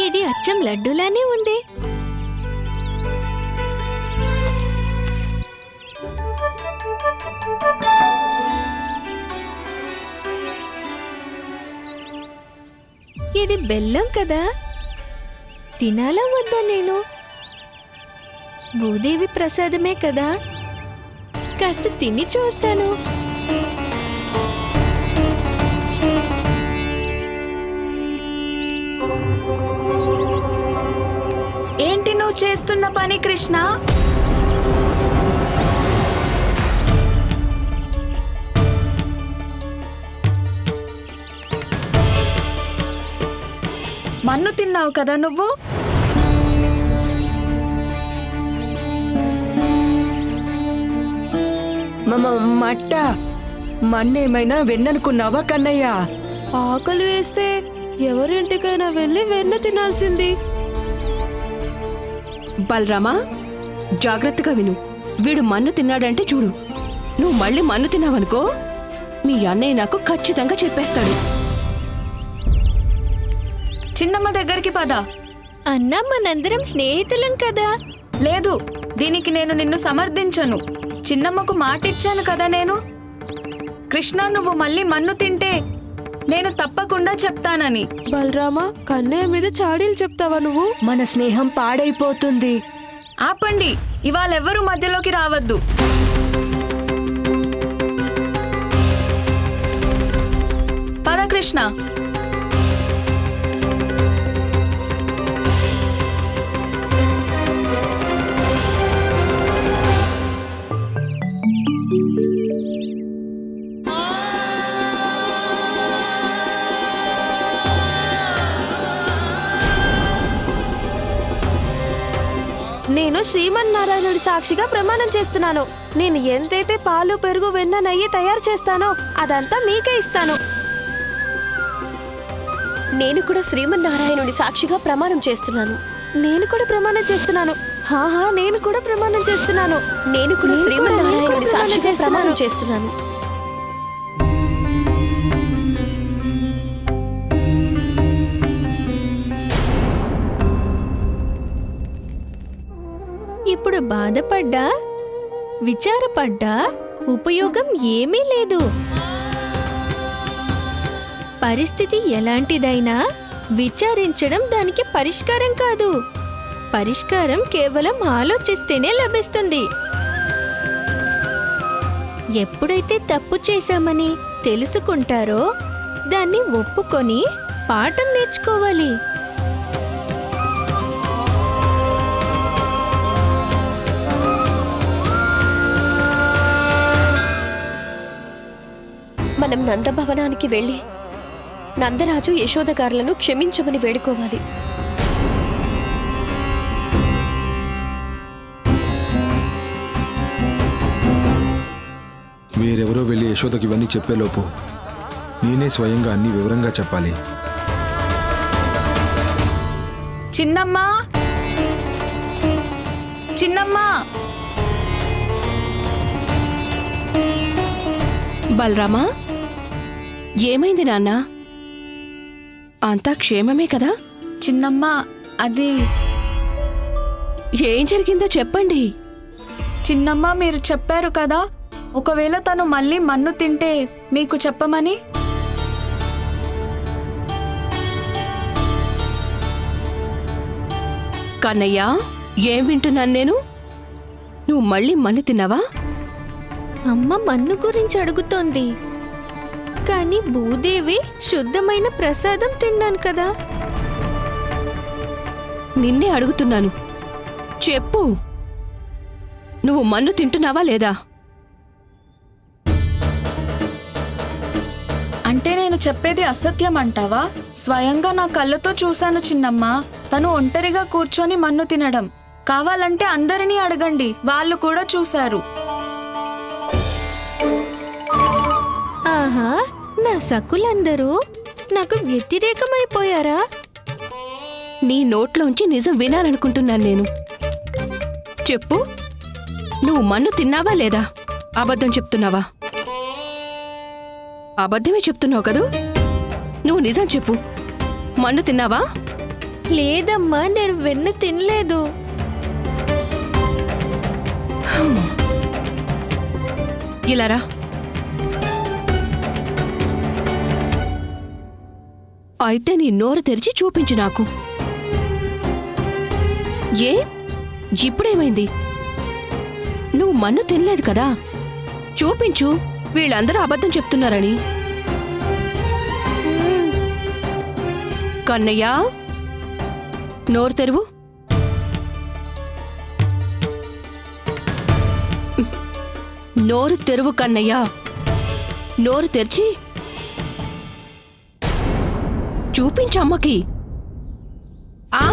ఇది అచ్చం లడ్డూలానే ఉంది. ఇది బెల్లం కదా, తినాలా వద్దా నేను? భూదేవి ప్రసాదమే కదా, కాస్త తిని చూస్తాను. ఏంటి నువ్వు చేస్తున్న పని కృష్ణ? మన్ను తిన్నావు కదా నువ్వు? మట్ట మన్నేమైనా వెన్ననుకున్నావా కన్నయ్య? ఆకలి వేస్తే ఎవరింటికైనా వెళ్ళి వెన్న తినాల్సింది. బలరామా, జాగ్రత్తగా విను. వీడు మన్ను తిన్నాడంటే చూడు, నువ్వు మళ్ళీ మన్ను తిన్నావనుకో మీ అన్నయ్య నాకు ఖచ్చితంగా చెప్పేస్తాడు. చిన్నమ్మ దగ్గరికి పద. అన్నా, మనందరం స్నేహితులం కదా. లేదు, దీనికి నేను నిన్ను సమర్థించను. చిన్నమ్మకు మాటిచ్చాను కదా నేను. కృష్ణ, నువ్వు మళ్ళీ మన్ను తింటే నేను తప్పకుండా చెప్తానని. బలరామా, కన్నయ్య మీద చాడీలు చెప్తావా నువ్వు? మన స్నేహం పాడైపోతుంది. ఆపండి, ఇవాళెవ్వరూ మధ్యలోకి రావద్దు. పద కృష్ణ. నేను శ్రీమన్నారాయణుడి సాక్షిగా ప్రమాణం చేస్తున్నాను. నేను ఎంతైతే పాలు, పెరుగు, వెన్న, నెయ్యి తయారు చేస్తానో అదంతా మీకే ఇస్తాను. నేను కూడా శ్రీమన్నారాయణుడి సాక్షిగా ప్రమాణం చేస్తున్నాను. నేను కూడా ప్రమాణం చేస్తున్నాను. హాహా, నేను కూడా ప్రమాణం చేస్తున్నాను. నేను కూడా శ్రీమన్నారాయణుడి సాక్షిగా ప్రమాణం చేస్తున్నాను. ఇప్పుడు బాధపడ్డా, విచారపడ్డా ఉపయోగం ఏమీ లేదు. పరిస్థితి ఎలాంటిదైనా విచారించడం దానికి పరిష్కారం కాదు. పరిష్కారం కేవలం ఆలోచిస్తేనే లభిస్తుంది. ఎప్పుడైతే తప్పు చేశామని తెలుసుకుంటారో దాన్ని ఒప్పుకొని పాఠం నేర్చుకోవాలి. మనం నందభవనానికి వెళ్ళి నందరాజు, యశోద గారులను క్షమించమని వేడుకోవాలి. వేరెవరో వెళ్ళి యశోదకి ఇవన్నీ చెప్పేలోపు నేనే స్వయంగా అన్ని వివరంగా చెప్పాలి. చిన్నమ్మా, చిన్నమ్మా. బలరామా, ఏమైంది నాన్నా? అంతా క్షేమమే కదా? చిన్నమ్మా, అది ఏం జరిగిందో చెప్పండి. చిన్నమ్మ, మీరు చెప్పారు కదా ఒకవేళ తను మళ్ళీ మన్ను తింటే మీకు చెప్పమని. కన్నయ్య, ఏం వింటున్నాను నేను? నువ్వు మళ్ళీ మన్ను తిన్నావా? అమ్మ మన్ను గురించి అడుగుతోంది, కానీ భూదేవి శుద్ధమైన ప్రసాదం తిన్నాను కదా. నిన్నే అడుగుతున్నాను, చెప్పు, నువ్వు మన్ను తింటున్నావా లేదా? అంటే నేను చెప్పేది అసత్యం అంటావా? స్వయంగా నా కళ్ళతో చూశాను చిన్నమ్మ, తను ఒంటరిగా కూర్చొని మన్ను తినడం. కావాలంటే అందరినీ అడగండి, వాళ్ళు కూడా చూశారు. ఆహా, నా సకులందరూ నాకు వ్యతిరేకమైపోయారా? నీ నోట్లోంచి నిజం వినాలనుకుంటున్నాను నేను. చెప్పు, నువ్వు మన్ను తిన్నావా లేదా? అబద్ధం చెప్తున్నావా? అబద్ధమే చెప్తున్నావు కదూ. నువ్వు నిజం చెప్పు, మన్ను తిన్నావా? లేదమ్మా, నేను వెన్న తినలేదు. ఇలా రా. అయితే నీ నోరు తెరిచి చూపించు నాకు. ఏ ఇప్పుడేమైంది? నువ్వు మన్ను తినలేదు కదా, చూపించు. వీళ్ళందరూ అబద్ధం చెప్తున్నారని. కన్నయ్య, నోరు తెరువు. నోరు తెరువు కన్నయ్య. నోరు తెరిచి చూపించు అమ్మకి. ఆ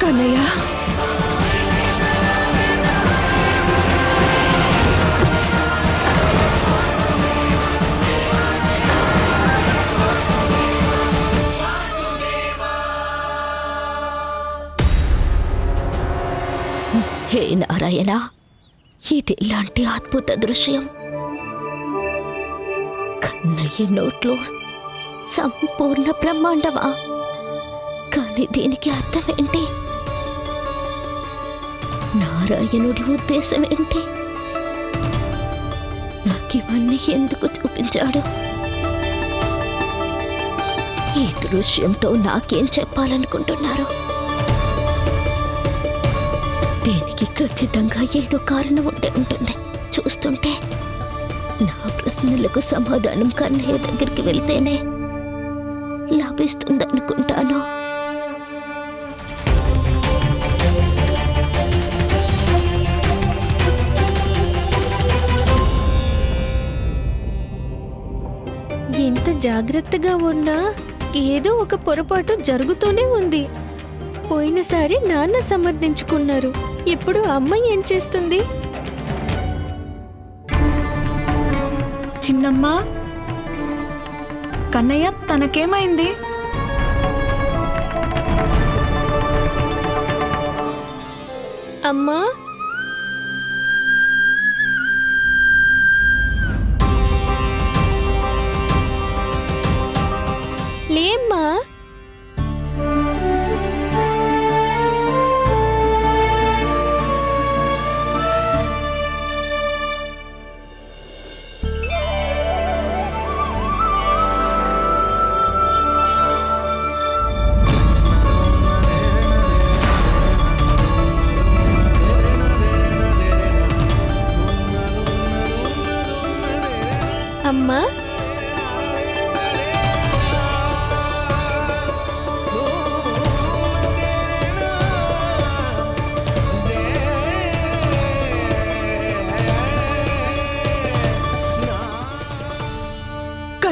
కన్నయ్య, హే నారాయణ, ఇది ఇలాంటి అద్భుత దృశ్యం. కన్నయ్య నోట్లో సంపూర్ణ బ్రహ్మాండమా? కానీ దీనికి అర్థం ఏంటి? నారాయణుడి ఉద్దేశం ఏంటి? నాకివన్నీ ఎందుకు చూపించాడు? ఈ దృశ్యంతో నాకేం చెప్పాలనుకుంటున్నారు? దీనికి ఖచ్చితంగా ఏదో కారణం ఉంటే ఉంటుంది. చూస్తుంటే నా ప్రశ్నలకు సమాధానం కన్నయ్య దగ్గరికి వెళ్తేనే లభిస్తుందనుకుంటాను. ఎంత జాగ్రత్తగా ఉన్నా ఏదో ఒక పొరపాటు జరుగుతూనే ఉంది. పోయినసారి నాన్న సమర్థించుకున్నారు. ఇప్పుడు అమ్మ ఏం చేస్తుంది? చిన్నమ్మ, కన్నయ్య తనకేమైంది? అమ్మా, లేమ్మా.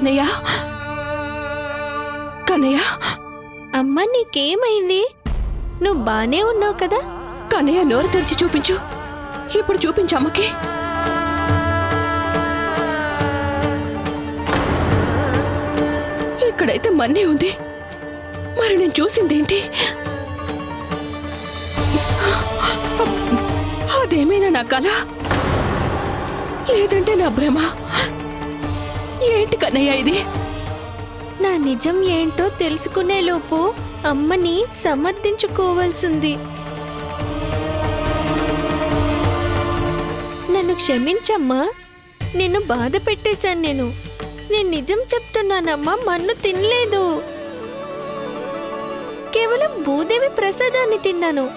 కన్నయ్య కన్నయ్య అమ్మా నీకేమైంది? నువ్వు బానే ఉన్నావు కదా? కన్నయ్య నోరు తెరిచి చూపించు. ఇప్పుడు చూపించు అమ్మకి. ఇక్కడైతే మన్నే ఉంది. మరి నేను చూసిందేంటి? అదేమైనా నా కల, లేదంటే నా భ్రమ? ఏంటి కన్నయ్య ఇది? నా నిజం ఏంటో తెలుసుకునే లోపు అమ్మని సమర్థించుకోవాల్సింది. నన్ను క్షమించమ్మా, నిన్ను బాధ పెట్టేశాను. నేను నిజం చెప్తున్నానమ్మా, మన్ను తినలేదు. కేవలం భూదేవి ప్రసాదాన్ని తిన్నాను.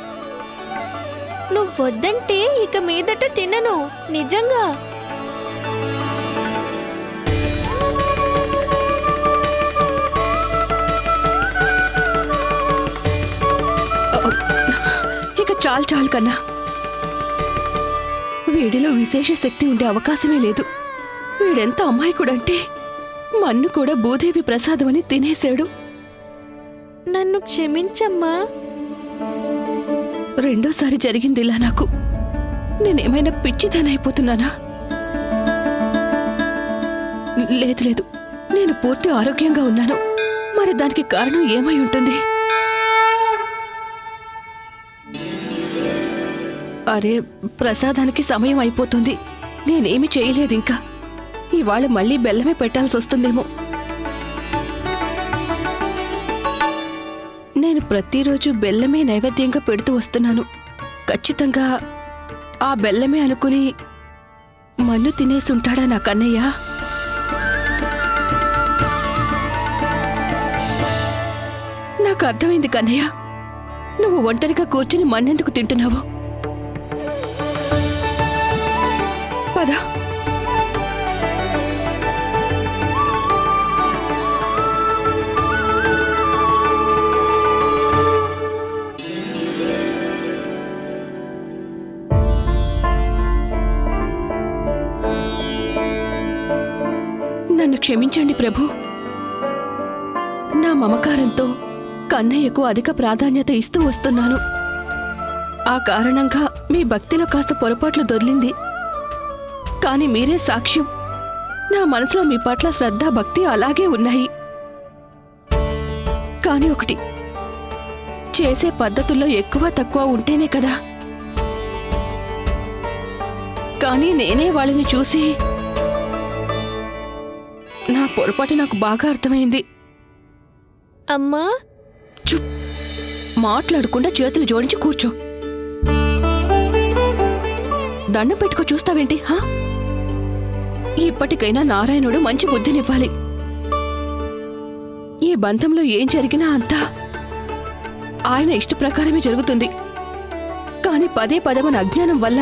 నువ్వు వద్దంటే ఇక మీదట తినను, నిజంగా. ఇక చాలు చాలు కన్నా. వీడిలో విశేష శక్తి ఉండే అవకాశమే లేదు. వీడెంత అమాయకుడంటే మన్ను కూడా భూదేవి ప్రసాదం అని తినేశాడు. నన్ను క్షమించమ్మా. రెండోసారి జరిగిందిలా నాకు. నేనేమైనా పిచ్చిదానైపోతున్నానా? లేదు లేదు, నేను పూర్తి ఆరోగ్యంగా ఉన్నాను. మరి దానికి కారణం ఏమై ఉంటుంది? అరే, ప్రసాదానికి సమయం అయిపోతుంది. నేనేమి చేయలేదు ఇంకా. ఇవాళ మళ్ళీ బెల్లమే పెట్టాల్సి వస్తుందేమో. నేను ప్రతిరోజు బెల్లమే నైవేద్యంగా పెడుతూ వస్తున్నాను. ఖచ్చితంగా ఆ బెల్లమే అనుకుని మన్ను తినేసుంటాడా నా కన్నయ్య? నాకు అర్థమైంది కన్నయ్య. నువ్వు ఒంటరిగా కూర్చుని మన్నెందుకు తింటున్నావు? పద. నన్ను క్షమించండి ప్రభు. నా మమకారంతో కన్నయ్యకు అధిక ప్రాధాన్యత ఇస్తూ వస్తున్నాను. ఆ కారణంగా మీ భక్తిలో కాస్త పొరపాట్లు దొర్లింది. కానీ మీరే సాక్ష్యం. నా మనసులో మీ పట్ల శ్రద్ధ, భక్తి అలాగే ఉన్నాయి. కానీ ఒకటి, చేసే పద్ధతుల్లో ఎక్కువ తక్కువ ఉంటేనే కదా. కానీ నేనే వాళ్ళని చూసి నా పొరపాటు నాకు బాగా అర్థమైంది. అమ్మా, మాట్లాడకుండా చేతులు జోడించి కూర్చో. దండం పెట్టుకో చూస్తావేంటి? ఇప్పటికైనా నారాయణుడు మంచి బుద్ధినివ్వాలి. ఈ బంధంలో ఏం జరిగినా అంతా ఆయన ఇష్ట ప్రకారమే జరుగుతుంది. కాని పదే పదే మన అజ్ఞానం వల్ల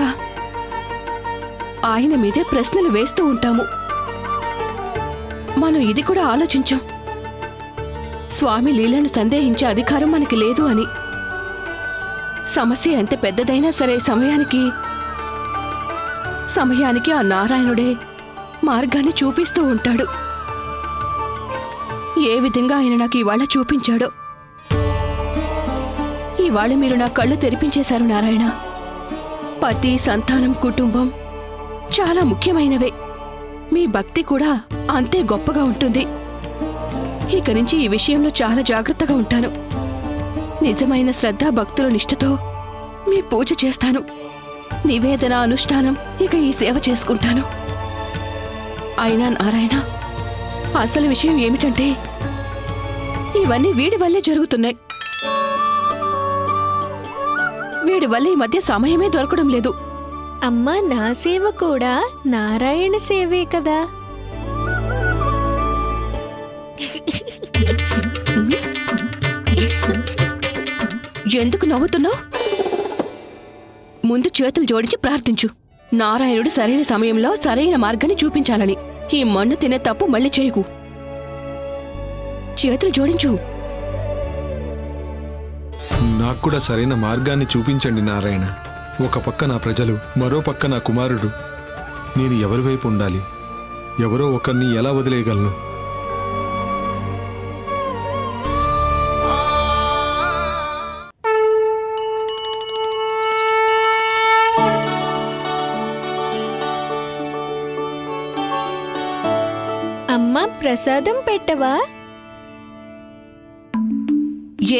ఆయన మీదే ప్రశ్నలు వేస్తూ ఉంటాము. మనం ఇది కూడా ఆలోచించాం, స్వామి లీలను సందేహించే అధికారం మనకి లేదు అని. సమస్య ఎంత పెద్దదైనా సరే సమయానికి ఆ నారాయణుడే మార్గాన్ని చూపిస్తూ ఉంటాడు. ఏ విధంగా ఆయన నాకు ఇవాళ చూపించాడో. ఇవాళ మీరు నా కళ్ళు తెరిపించేశారు నారాయణ. పతి, సంతానం, కుటుంబం చాలా ముఖ్యమైనవే. మీ భక్తి కూడా అంతే గొప్పగా ఉంటుంది. ఇక నుంచి ఈ విషయంలో చాలా జాగ్రత్తగా ఉంటాను. నిజమైన శ్రద్ధ, భక్తుల నిష్ఠతో మీ పూజ చేస్తాను. నివేదన, అనుష్ఠానం, ఇక ఈ సేవ చేసుకుంటాను. అయినా నారాయణ, అసలు విషయం ఏమిటంటే ఇవన్నీ వీడి వల్లే జరుగుతున్నాయి. వీడి వల్ల ఈ మధ్య సమయమే దొరకడం లేదు. అమ్మా, నా సేవ కూడా నారాయణ సేవే కదా. ఎందుకు నవ్వుతున్నావు? ముందు చేతులు జోడించి ప్రార్థించు. నారాయణుడు సరైన సమయంలో సరైన మార్గాన్ని చూపించాలని. ఈ మన్ను తినే తప్పు మళ్ళీ చేయకు. చేతులు జోడించు. నాకు కూడా సరైన మార్గాన్ని చూపించండి నారాయణ. ఒక పక్క నా ప్రజలు, మరో పక్క నా కుమారుడు. నేను ఎవరి వైపు ఉండాలి? ఎవరో ఒకరిని ఎలా వదిలేయగలను? ప్రసాదం పెట్టవా?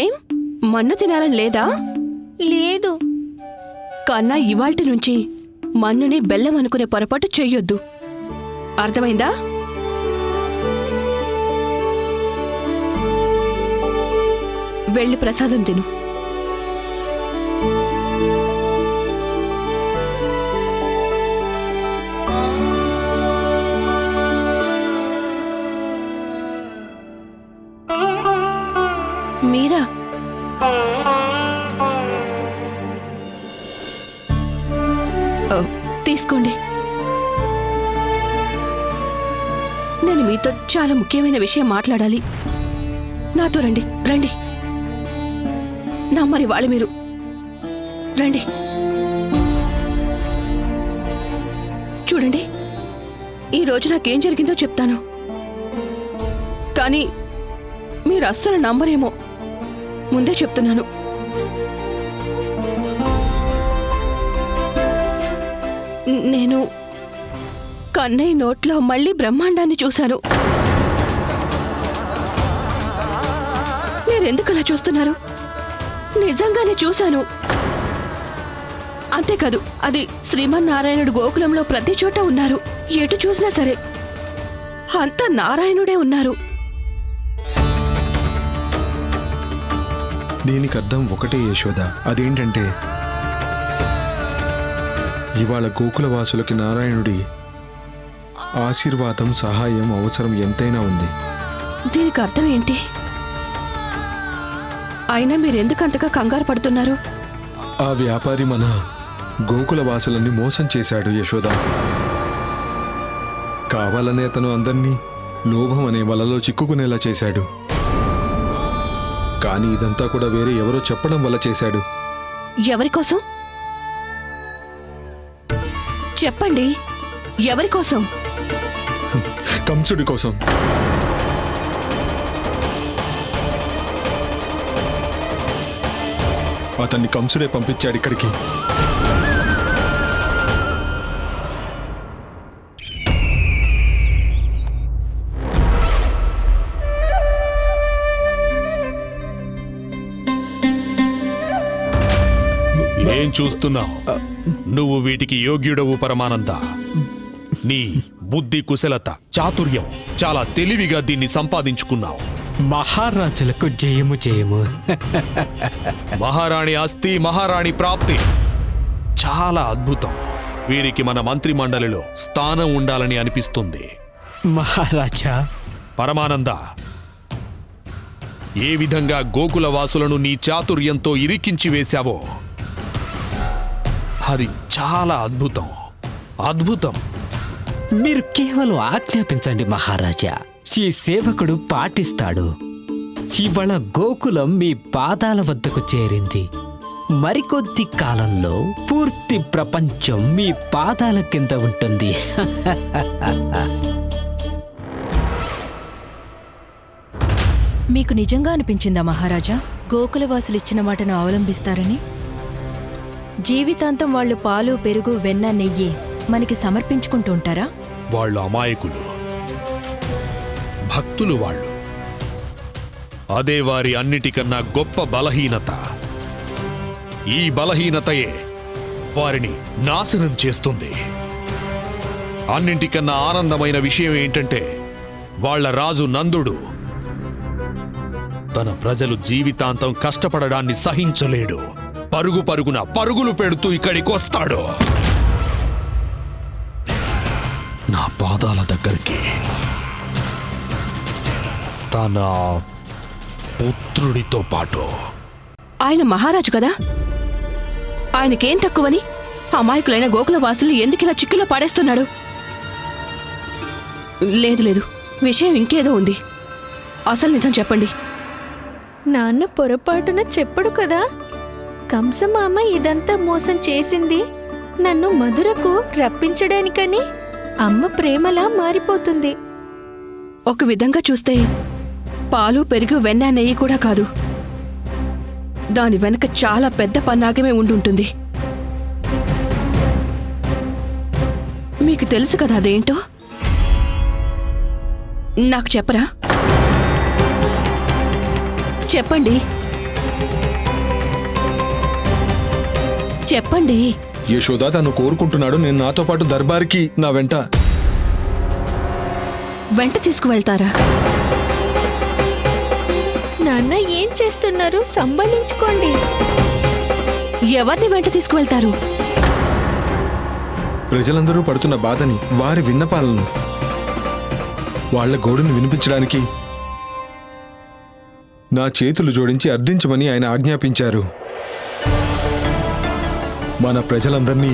ఏం మన్ను తినాలని లేదా? లేదు. కన్నా ఇవాల్టి నుంచి మన్నుని బెల్లం అనుకునే పొరపాటు చెయ్యొద్దు. అర్థమైందా? వెళ్ళి ప్రసాదం తిను. మీరా? తీసుకోండి. నేను మీతో చాలా ముఖ్యమైన విషయం మాట్లాడాలి. నాతో రండి. రండి. నమ్మని వాళ్ళు మీరు. రండి. చూడండి, ఈరోజు నాకేం జరిగిందో చెప్తాను, కానీ మీరు అస్సలు నమ్మరేమో. ముందే చెప్తున్నాను. నేను కన్నయ్య నోట్లో మళ్ళీ బ్రహ్మాండాన్ని చూశాను. మీరెందుకలా చూస్తున్నారు? నిజంగానే చూశాను. అంతేకాదు, అది శ్రీమన్నారాయణుడు గోకులంలో ప్రతి చోట ఉన్నారు. ఎటు చూసినా సరే అంతా నారాయణుడే ఉన్నారు. దీనికి అర్థం ఒకటే యశోద. అదేంటంటే ఇవాళ గోకులవాసులకి నారాయణుడి ఆశీర్వాదం, సహాయం అవసరం ఎంతైనా ఉంది. దీనికి అర్థం ఏంటి? అయినా మీరెందుకంతగా కంగారు పడుతున్నారు? ఆ వ్యాపారి మన గోకులవాసులని మోసం చేశాడు యశోద. కావాలనే అతను అందర్నీ లోభం అనే వలలో చిక్కుకునేలా చేశాడు. కానీ ఇదంతా కూడా వేరే ఎవరో చెప్పడం వల్ల చేశాడు. ఎవరి కోసం చెప్పండి? ఎవరి కోసం? కంసుడి కోసం. అతన్ని కంసుడే పంపించాడు ఇక్కడికి. ఏం చూస్తున్నావు? నువ్వు వీటికి యోగ్యుడవు పరమానంద. నీ బుద్ధి, కుశలత, చాతుర్యం చాలా తెలివిగా దీన్ని సంపాదించుకున్నావు. మహారాజులకు జయము జయము. మహారాణి ఆస్తి, మహారాణి ప్రాప్తి చాలా అద్భుతం. వీరికి మన మంత్రి మండలిలో స్థానం ఉండాలని అనిపిస్తుంది. మహారాజా. పరమానంద, ఏ విధంగా గోకుల వాసులను నీ చాతుర్యంతో ఇరికించి వేశావో అది చాలా అద్భుతం. అద్భుతం. మీరు కేవలం ఆజ్ఞాపించండి మహారాజా. ఈ సేవకుడు పాటిస్తాడు. ఇవాళ గోకులం మీ పాదాల వద్దకు చేరింది. మరికొద్ది కాలంలో పూర్తి ప్రపంచం మీ పాదాల కింద ఉంటుంది. మీకు నిజంగా అనిపించిందా మహారాజా గోకులవాసులిచ్చిన మాటను అవలంబిస్తారని? జీవితాంతం వాళ్ళు పాలు, పెరుగు, వెన్న, నెయ్యి మనకి సమర్పించుకుంటూ ఉంటారా? వాళ్ళు అమాయకులు, భక్తులు వాళ్ళు. అదే వారి అన్నిటికన్నా గొప్ప బలహీనత. ఈ బలహీనతయే వారిని నాశనం చేస్తుంది. అన్నింటికన్నా ఆనందమైన విషయం ఏంటంటే వాళ్ళ రాజు నందుడు తన ప్రజలు జీవితాంతం కష్టపడడాన్ని సహించలేడు. పరుగు పరుగున పరుగులు పెడుతూ ఇక్కడికి వస్తాడు. నా పాదాల దగ్గరికి తన పుత్రుడితో పాటు. ఆయన మహారాజు కదా, ఆయనకేం తక్కువని అమాయకులైన గోకుల వాసులు ఎందుకిలా చిక్కులో పాడేస్తున్నాడు? లేదు లేదు, విషయం ఇంకేదో ఉంది. అసలు నిజం చెప్పండి. నాన్న పొరపాటున చెప్పడు కదా. కంసమామ ఇదంతా మోసం చేసింది నన్ను మధురకు రప్పించడానికని. అమ్మ ప్రేమలా మారిపోతుంది. ఒక విధంగా చూస్తే పాలు, పెరుగు, వెన్న, నెయ్యి కూడా కాదు. దాని వెనక చాలా పెద్ద పన్నాగమే ఉండుంటుంది. మీకు తెలుసు కదా అదేంటో? నాకు చెప్పరా? చెప్పండి, చెప్పండి. యశోద తను కోరుకుంటున్నాడు నేను నాతో పాటు దర్బార్కి నా వెంట. వెంట తీసుకువెళ్తారా? నాన్న ఏం చేస్తున్నారు? సంభాళించుకోండి. ఎవరిని వెంట తీసుకువెళ్తారు? ప్రజలందరూ పడుతున్న బాధని, వారి విన్నపాలను, వాళ్ల గోడును వినిపించడానికి నా చేతులు జోడించి అర్థించమని ఆయన ఆజ్ఞాపించారు. మన ప్రజలందర్నీ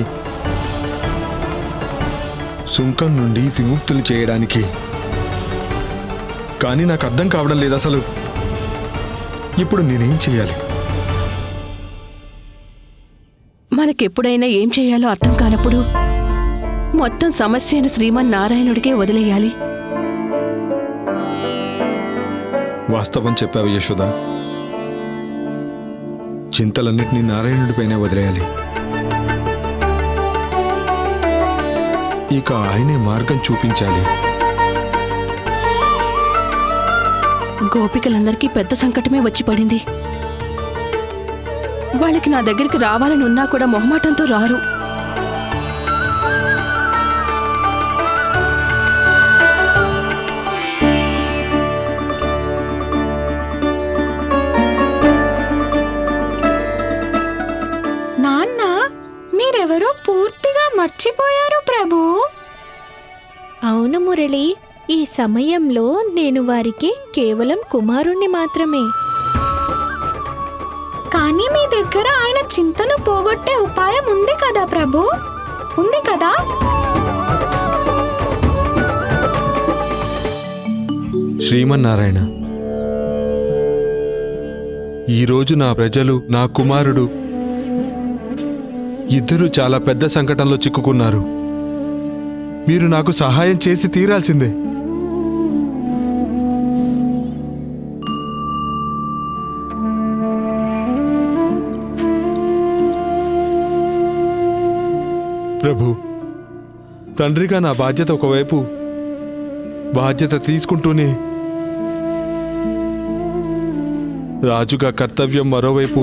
సుంకం నుండి విముక్తులు చేయడానికి. కానీ నాకు అర్థం కావడం లేదు అసలు. ఇప్పుడు నేనేం చేయాలి? మనకెప్పుడైనా ఏం చేయాలో అర్థం కానప్పుడు మొత్తం సమస్యను శ్రీమన్నారాయణుడికే వదిలేయాలి. వాస్తవం చెప్పావు యశోద. చింతలన్నిటినీ నారాయణుడిపైనే వదిలేయాలి. ఇక ఆయనే మార్గం చూపించాలి. గోపికలందరికీ పెద్ద సంకటమే వచ్చి పడింది. వాళ్ళకి నా దగ్గరికి రావాలని ఉన్నా కూడా మొహమాటంతో రారు. నాన్న, మీరెవరో పూర్తిగా మర్చిపోయారు ప్రభు. అవును మురళి, ఈ సమయంలో నేను వారికి కేవలం కుమారుణ్ణి మాత్రమే. కానీ మీ దగ్గర ఆయన చింతను పోగొట్టే ఉపాయం ఉంది కదా ప్రభు, ఉంది కదా? శ్రీమన్నారాయణ, ఈరోజు నా ప్రజలు, నా కుమారుడు ఇద్దరూ చాలా పెద్ద సంకటంలో చిక్కుకున్నారు. మీరు నాకు సహాయం చేసి తీరాల్సిందే. ప్రభు, తండ్రిగా నా బాధ్యత ఒకవైపు, బాధ్యత తీసుకుంటూనే రాజుగా కర్తవ్యం మరోవైపు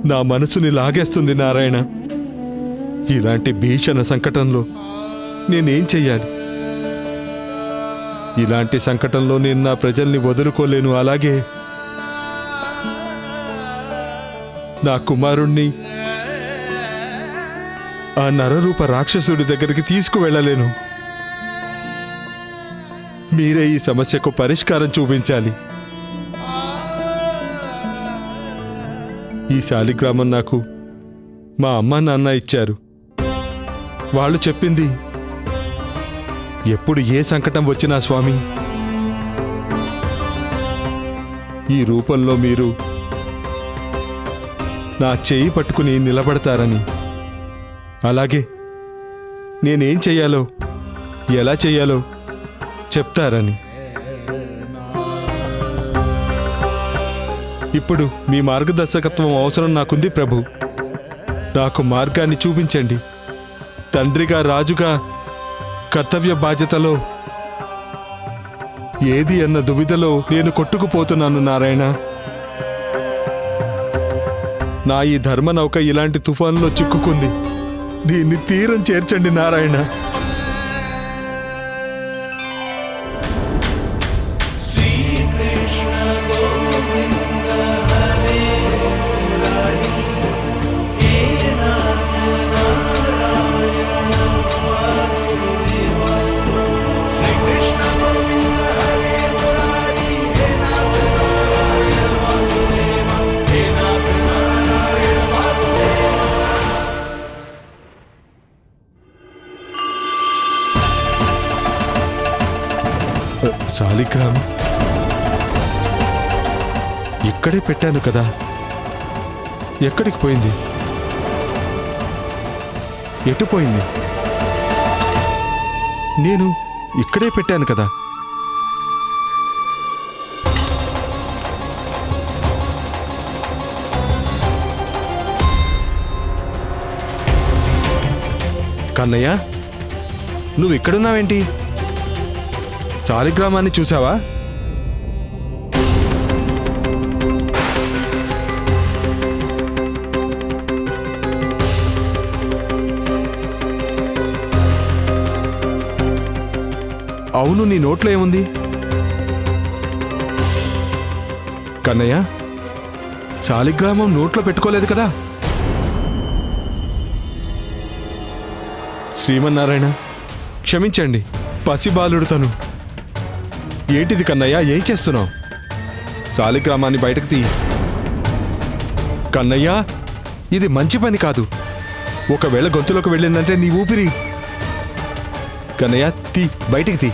నా మనసుని లాగేస్తుంది నారాయణ. ఇలాంటి భీషణ సంకటంలో నేనేం చెయ్యాలి? ఇలాంటి సంకటంలో నేను నా ప్రజల్ని వదులుకోలేను. అలాగే నా కుమారుణ్ణి ఆ నరరూప రాక్షసుడి దగ్గరికి తీసుకువెళ్ళలేను. మీరే ఈ సమస్యకు పరిష్కారం చూపించాలి. ఈ శాలిగ్రామం నాకు మా అమ్మ నాన్న ఇచ్చారు. వాళ్ళు చెప్పింది, ఎప్పుడు ఏ సంకటం వచ్చినా స్వామి, ఈ రూపంలో మీరు నా చేయి పట్టుకుని నిలబడతారని. అలాగే నేనేం చెయ్యాలో, ఎలా చెయ్యాలో చెప్తారని. ఇప్పుడు మీ మార్గదర్శకత్వం అవసరం నాకుంది ప్రభు. నాకు మార్గాన్ని చూపించండి. తండ్రిగా, రాజుగా కర్తవ్య బాధ్యతలో ఏది అన్న దువిధలో నేను కొట్టుకుపోతున్నాను నారాయణ. నా ఈ ధర్మనౌక ఇలాంటి తుఫాన్లో చిక్కుకుంది. దీన్ని తీరం చేర్చండి నారాయణ. శాలిగ్రామం ఇక్కడే పెట్టాను కదా, ఎక్కడికి పోయింది? ఎటు పోయింది? నేను ఇక్కడే పెట్టాను కదా. కన్నయ్య, నువ్వు ఇక్కడున్నావేంటి? శాలిగ్రామాన్ని చూసావా? అవును, నీ నోట్లో ఏముంది? కన్నయ్య, శాలిగ్రామం నోట్లో పెట్టుకోలేదు కదా? శ్రీమన్నారాయణ, క్షమించండి, పసిబాలుడు తను. ఏంటిది కన్నయ్య, ఏం చేస్తున్నావు? శాలిగ్రామాన్ని బయటకు తీ. కన్నయ్య, ఇది మంచి పని కాదు. ఒకవేళ గొంతులోకి వెళ్ళిందంటే నీ ఊపిరి. కన్నయ్య, తీ, బయటికి తీ.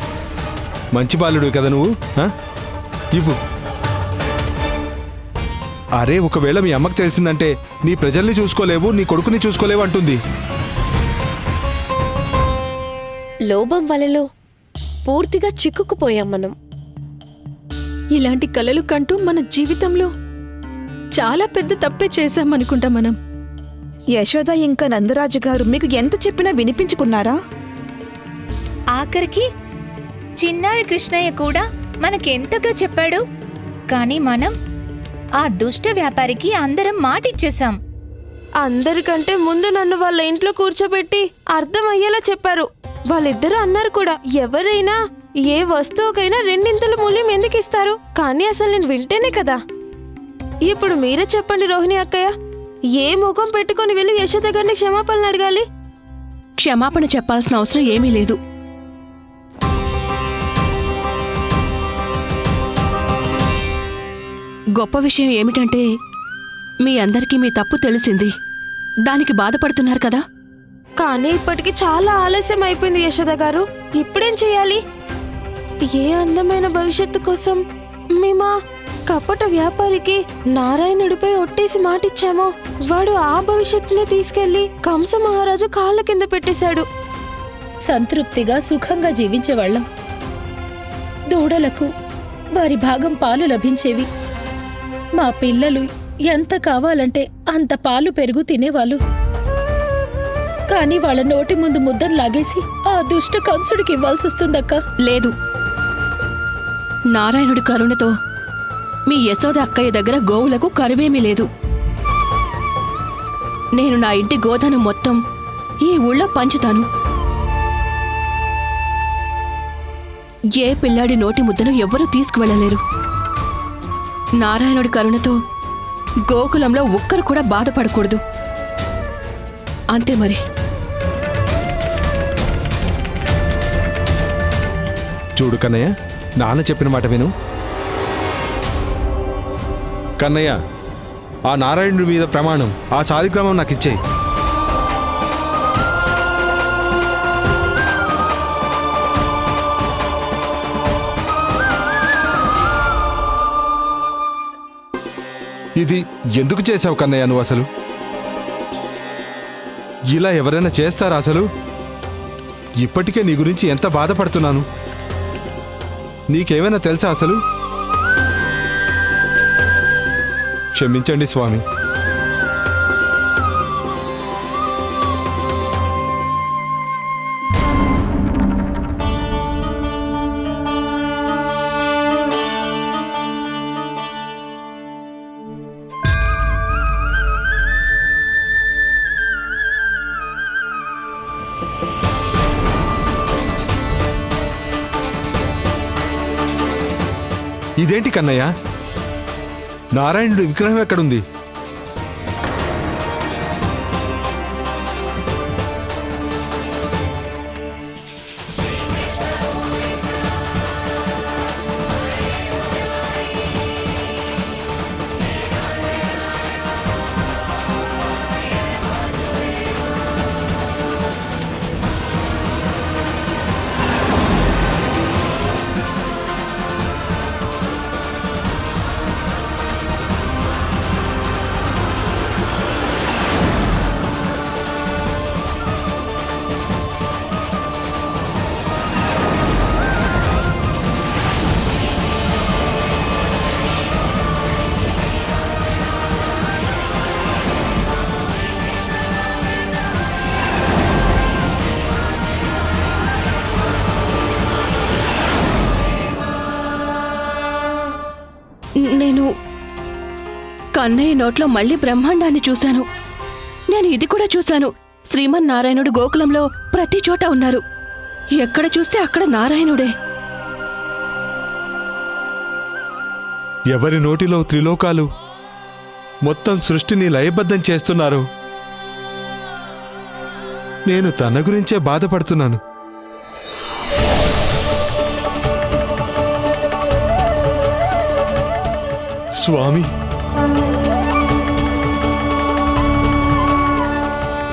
మంచి బాలుడు కదా నువ్వు. ఇవ్వు. అరే, ఒకవేళ మీ అమ్మకు తెలిసిందంటే నీ ప్రజల్ని చూసుకోలేవు, నీ కొడుకుని చూసుకోలేవు అంటుంది. లోభం వలలో పూర్తిగా చిక్కుకుపోయాం మనం. ఇలాంటి కలలు కంటూ మన జీవితంలో చాలా పెద్ద తప్పే చేశామనుకుంటా మనం. యశోద ఇంకా నందరాజు గారు మీకు ఎంత చెప్పినా వినిపించుకున్నారా? ఆఖరికి చిన్నారి కృష్ణయ్య కూడా మనకెంతగా చెప్పాడు. కానీ మనం ఆ దుష్ట వ్యాపారికి అందరం మాటిచ్చేశాం. అందరికంటే ముందు నన్ను వాళ్ళ ఇంట్లో కూర్చోబెట్టి అర్థమయ్యేలా చెప్పారు. వాళ్ళిద్దరూ అన్నారు కూడా, ఎవరైనా ఏ వస్తువుకైనా రెండింతల మూల్యం ఎందుకు ఇస్తారు? కానీ అసలు నేను వింటేనే కదా. ఇప్పుడు మీరే చెప్పండి రోహిణి అక్కయ్య, ఏ ముఖం పెట్టుకుని వెళ్ళి యశోద గారిని క్షమాపణలు అడగాలి? క్షమాపణ చెప్పాల్సిన అవసరం ఏమీ లేదు. గొప్ప విషయం ఏమిటంటే మీ అందరికీ మీ తప్పు తెలిసింది. దానికి బాధపడుతున్నారు కదా. కానీ ఇప్పటికి చాలా ఆలస్యం అయిపోయింది యశోద గారు. ఇప్పుడేం చేయాలి? ఏ అందమైన భవిష్యత్తు కోసం మేమా కపట వ్యాపారికి నారాయణుడిపై ఒట్టేసి మాటిచ్చామో, వాడు ఆ భవిష్యత్తుని తీసుకెళ్లి కంస మహారాజు కాళ్ళ కింద పెట్టేశాడు. సంతృప్తిగా సుఖంగా జీవించేవాళ్ళం. దూడలకు వారి భాగం పాలు లభించేవి. మా పిల్లలు ఎంత కావాలంటే అంత పాలు పెరుగు తినేవాళ్ళు. కానీ వాళ్ళ నోటి ముందు ముద్దను లాగేసి ఆ దుష్ట కంసుడికి ఇవ్వాల్సి వస్తుందక్క. లేదు, నారాయణుడి కరుణతో మీ యశోద అక్కయ్య దగ్గర గోవులకు కరువేమీ లేదు. నేను నా ఇంటి గోధనం మొత్తం ఈ ఊళ్ళో పంచుతాను. ఏ పిల్లాడి నోటి ముద్దను ఎవ్వరూ తీసుకువెళ్ళలేరు. నారాయణుడి కరుణతో గోకులంలో ఒక్కరు కూడా బాధపడకూడదు. అంతే మరి. చూడు కన్నయ్య, నాన్న చెప్పిన మాట విను. కన్నయ్య, ఆ నారాయణుడి మీద ప్రమాణం, ఆ శాలిగ్రామం నాకు ఇచ్చేయి. ఇది ఎందుకు చేశావు కన్నయ్య నువ్వు? అసలు ఇలా ఎవరైనా చేస్తారా అసలు? ఇప్పటికే నీ గురించి ఎంత బాధపడుతున్నాను. నీకేమైనా తెలుసా అసలు? క్షమించండి స్వామి. ఇదేంటి కన్నయ్య, నారాయణుడి విగ్రహం ఎక్కడుంది? నేను కన్నయ్య నోట్లో మళ్ళీ బ్రహ్మాండాన్ని చూశాను. నేను ఇది కూడా చూశాను. శ్రీమన్నారాయణుడు గోకులంలో ప్రతి చోట ఉన్నారు. ఎక్కడ చూస్తే అక్కడ నారాయణుడే. ఎవరి నోటిలో త్రిలోకాలు మొత్తం సృష్టిని లయబద్ధం చేస్తున్నారు. నేను తన గురించే బాధపడుతున్నాను. స్వామి,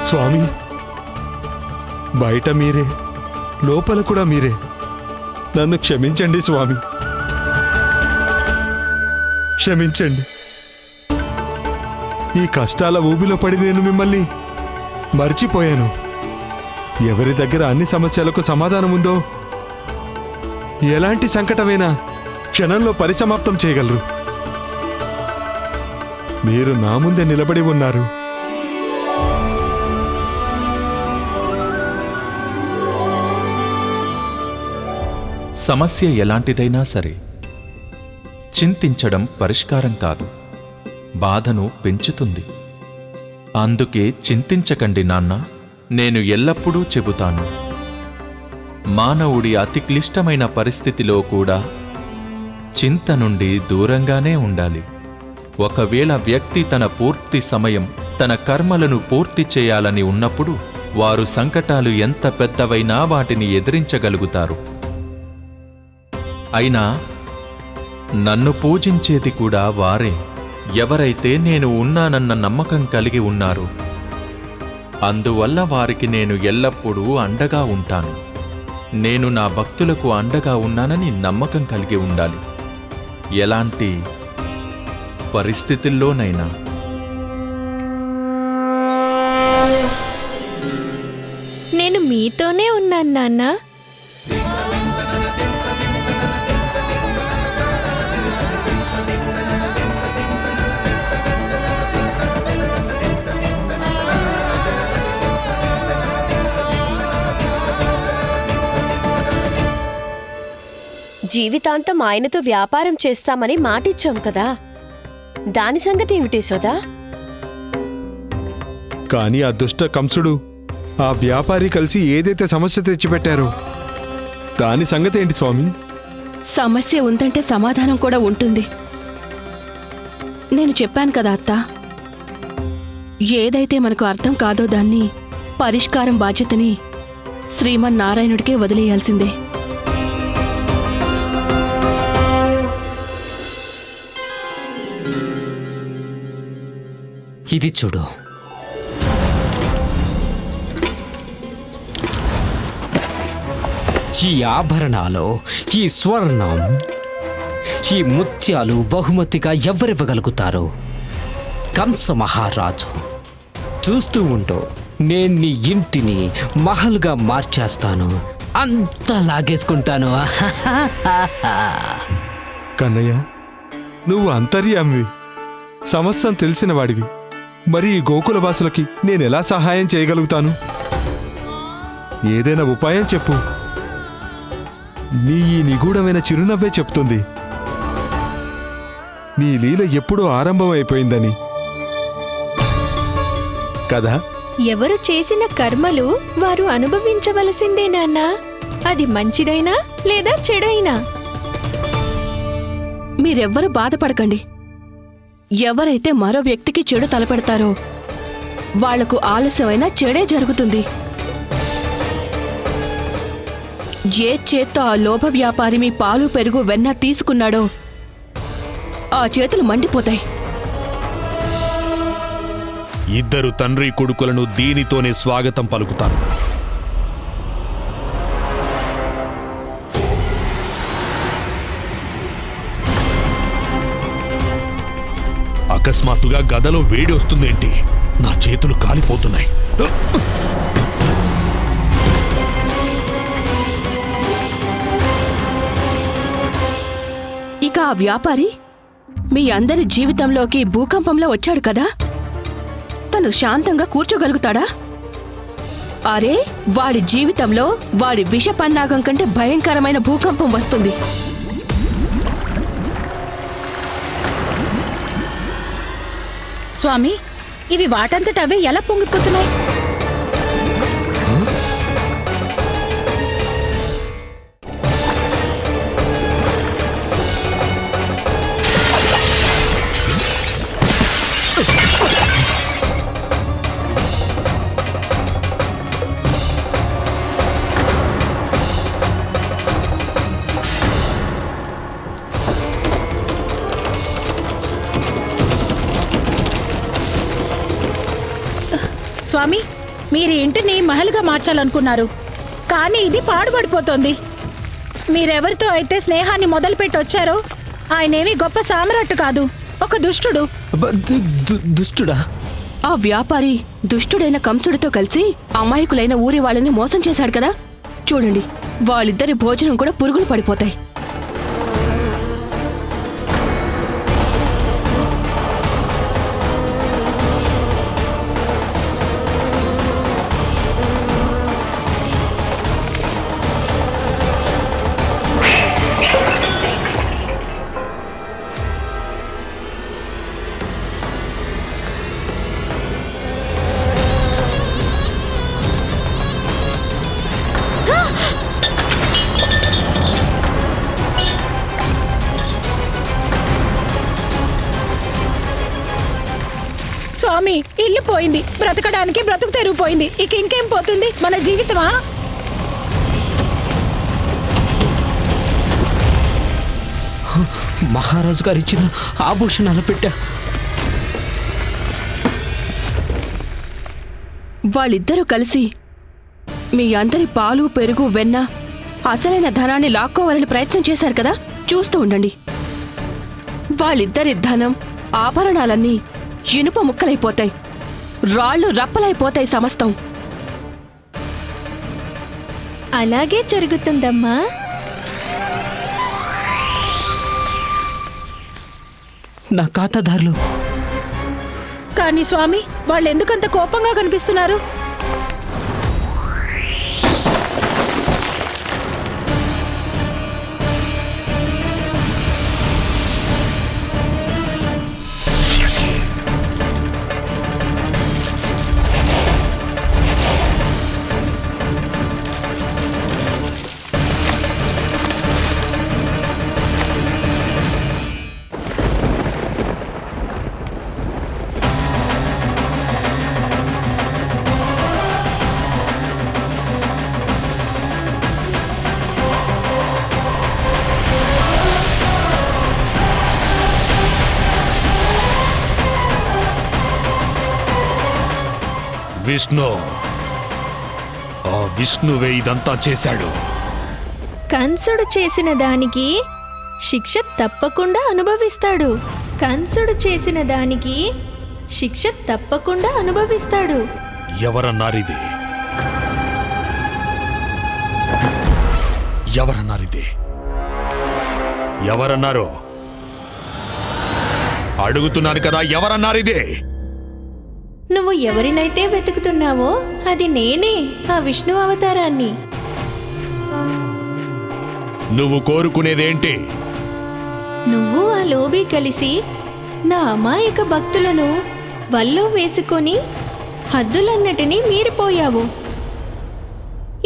స్వామి, బయట మీరే, లోపల కూడా మీరే. నన్ను క్షమించండి స్వామి, క్షమించండి. ఈ కష్టాల ఊబిలో పడి నేను మిమ్మల్ని మర్చిపోయాను. ఎవరి దగ్గర అన్ని సమస్యలకు సమాధానం ఉందో, ఎలాంటి సంకటమైనా క్షణంలో పరిసమాప్తం చేయగలరు. మీరు నా ముందే నిలబడి ఉన్నారు. సమస్య ఎలాంటిదైనా సరే చింతించడం పరిష్కారం కాదు, బాధను పెంచుతుంది. అందుకే చింతించకండి నాన్న, నేను ఎల్లప్పుడూ చెబుతాను. మానవుడి అతి క్లిష్టమైన పరిస్థితిలో కూడా చింత నుండి దూరంగానే ఉండాలి. ఒకవేళ వ్యక్తి తన పూర్తి సమయం తన కర్మలను పూర్తి చేయాలని ఉన్నప్పుడు వారు సంకటాలు ఎంత పెద్దవైనా వాటిని ఎదిరించగలుగుతారు. అయినా నన్ను పూజించేది కూడా వారే, ఎవరైతే నేను ఉన్నానన్న నమ్మకం కలిగి ఉన్నారో. అందువల్ల వారికి నేను ఎల్లప్పుడూ అండగా ఉంటాను. నేను నా భక్తులకు అండగా ఉన్నానని నమ్మకం కలిగి ఉండాలి, ఎలాంటి పరిస్థితుల్లోనైనా. నేను మీతోనే ఉన్నాను నాన్న. జీవితాంతం ఆయనతో వ్యాపారం చేస్తామని మాటిచ్చాం కదా, దాని సంగతి ఏమిటి యశోదా? కానీ ఆ దుష్ట కంసుడు, ఆ వ్యాపారి కలిసి ఏదైతే సమస్య తెచ్చిపెట్టారో దాని సంగతి ఏంటి స్వామి? సమస్య ఉందంటే సమాధానం కూడా ఉంటుంది. నేను చెప్పాను కదా అత్త, ఏదైతే మనకు అర్థం కాదో దాన్ని పరిష్కారం బాధ్యతని శ్రీమన్నారాయణుడికే వదిలేయాల్సిందే. ఇది చూడు, ఈ ఆభరణాలు, ఈ స్వర్ణం, ఈ ముత్యాలు బహుమతిగా ఎవరివ్వగలుగుతారు? కంస మహారాజు. చూస్తూ ఉంటూ నేను నీ ఇంటిని మహల్గా మార్చేస్తాను, అంతా లాగేసుకుంటాను. కన్నయ్య, నువ్వు అంతర్యామివి, సమస్తం తెలిసిన వాడివి. మరి ఈ గోకులవాసులకి నేనెలా సహాయం చేయగలుగుతాను? ఏదైనా ఉపాయం చెప్పు. నీ ఈ నిగూఢమైన చిరునవ్వే చెప్తుంది నీ లీల ఎప్పుడూ ఆరంభమైపోయిందని కదా. ఎవరు చేసిన కర్మలు వారు అనుభవించవలసిందే నాన్న. అది మంచిదైనా లేదా చెడైనా. మీరెవ్వరూ బాధపడకండి. ఎవరైతే మరో వ్యక్తికి చెడు తలపెడతారో వాళ్లకు ఆలస్యమైన చెడే జరుగుతుంది. ఏ చేత్తో ఆ లోభ వ్యాపారి మీ పాలు పెరుగు వెన్న తీసుకున్నాడో ఆ చేతులు మండిపోతాయి. ఇద్దరు తండ్రి కొడుకులను దీనితోనే స్వాగతం పలుకుతాను. అకస్మాత్తుగా గదలో వేడి వస్తుందేంటి? నా చేతులు కాలిపోతున్నాయి. ఇక ఆ వ్యాపారి మీ అందరి జీవితంలోకి భూకంపంలో వచ్చాడు కదా, తను శాంతంగా కూర్చోగలుగుతాడా? అరే, వాడి జీవితంలో వాడి విషపన్నాగం కంటే భయంకరమైన భూకంపం వస్తుంది. స్వామి, ఇవి వాటంతట అవే ఎలా పొంగిపోతున్నాయి? స్వామి, మీరు ఇంటిని మహల్గా మార్చాలనుకున్నారు, కానీ ఇది పాడుపడిపోతోంది. మీరెవరితో అయితే స్నేహాన్ని మొదలుపెట్టి వచ్చారో ఆయనేమీ గొప్ప సామ్రాట్టు కాదు, ఒక దుష్టుడు. దుష్టుడా? ఆ వ్యాపారి దుష్టుడైన కంసుడితో కలిసి అమాయకులైన ఊరి వాళ్ళని మోసం చేశాడు కదా. చూడండి, వాళ్ళిద్దరి భోజనం కూడా పురుగులు పడిపోతాయి. స్వామి, ఇల్లు పోయింది, బ్రతకడానికి బ్రతుకు తెరిగిపోయింది. ఇక ఇంకేం పోతుంది? మన జీవితమా? మహారాజు గారు ఇచ్చిన ఆభూషణాలు పెట్టా. వాళ్ళిద్దరూ కలిసి మీ అందరి పాలు, పెరుగు, వెన్న, అసలైన ధనాన్ని లాక్కోవాలని ప్రయత్నం చేశారు కదా. చూస్తూ ఉండండి, వాళ్ళిద్దరి ధనం, ఆభరణాలన్నీ ఇనుప ముక్కలైపోతాయి, రాళ్ళు రప్పలైపోతాయి సమస్తం. అలాగే జరుగుతుందమ్మా. నా ఖాతాదారులు. కానీ స్వామి, వాళ్ళు ఎందుకంత కోపంగా కనిపిస్తున్నారు? విష్ణు, ఆ విష్ణువే ఇదంతా చేశాడు. కంసుడు చేసిన దానికి శిక్ష తప్పకుండా అనుభవిస్తాడు. కంసుడు చేసిన దానికి శిక్ష తప్పకుండా అనుభవిస్తాడు. ఎవరన్నారిది? ఎవరన్నారిది? ఎవరన్నారు? అడుగుతున్నాను కదా, ఎవరన్నారిది? నువ్వు ఎవరినైతే వెతుకుతున్నావో అది నేనే, ఆ విష్ణు అవతారాన్ని. నువ్వు కోరుకునేదేంటి? నువ్వు ఆ లోబి కలిసి నా అమాయక భక్తులను వల్లో వేసుకొని హద్దులన్నిటినీ మీరిపోయావు.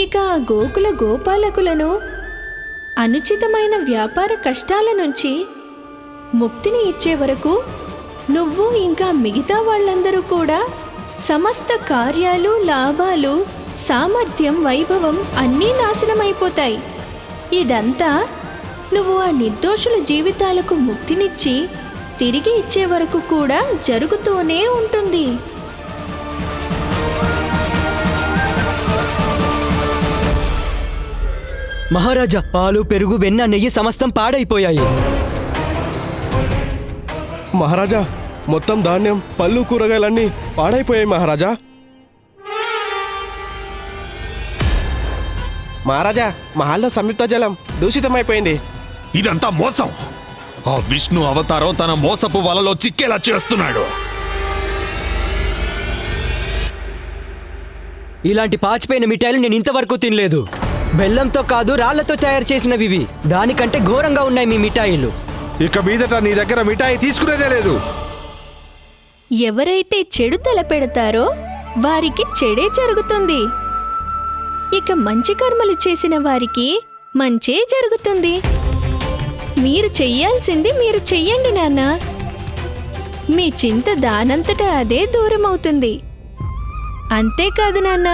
ఇక ఆ గోకుల గోపాలకులను అనుచితమైన వ్యాపార కష్టాల నుంచి ముక్తిని ఇచ్చే వరకు నువ్వు ఇంకా మిగతా వాళ్ళందరూ కూడా సమస్త కార్యాలు, లాభాలు, సామర్థ్యం, వైభవం అన్నీ నాశనమైపోతాయి. ఇదంతా నువ్వు ఆ నిర్దోషుల జీవితాలకు ముక్తినిచ్చి తిరిగి ఇచ్చే వరకు కూడా జరుగుతూనే ఉంటుంది. మహారాజా, పాలు, పెరుగు, వెన్న, నెయ్యి సమస్తం పాడైపోయాయి. మహారాజా, మొత్తం ధాన్యం, పళ్ళు, కూరగాయలన్నీ పాడైపోయాయి మహారాజా. మహారాజా, మహల్లో సంయుక్త జలం దూషితమైపోయింది. ఇదంతా మోసం. ఆ విష్ణు అవతారం తన మోసపు వలలో చిక్కేలా చేస్తున్నాడు. ఇలాంటి పాచిపోయిన మిఠాయిలు నేను ఇంతవరకు తినలేదు. బెల్లంతో కాదు, రాళ్లతో తయారు చేసినవి ఇవి. దానికంటే ఘోరంగా ఉన్నాయి మీ మిఠాయిలు. ఇక మీదట నీ దగ్గర మిఠాయి తీసుకునేదే లేదు. ఎవరైతే చెడు తలపెడతారో వారికి చెడే జరుగుతుంది. ఇక మంచి కర్మలు చేసిన వారికి మంచే జరుగుతుంది. మీరు చెయ్యాల్సింది మీరు చెయ్యండి నాన్న. మీ చింత దానంతటా అదే దూరం అవుతుంది. అంతేకాదు నాన్న,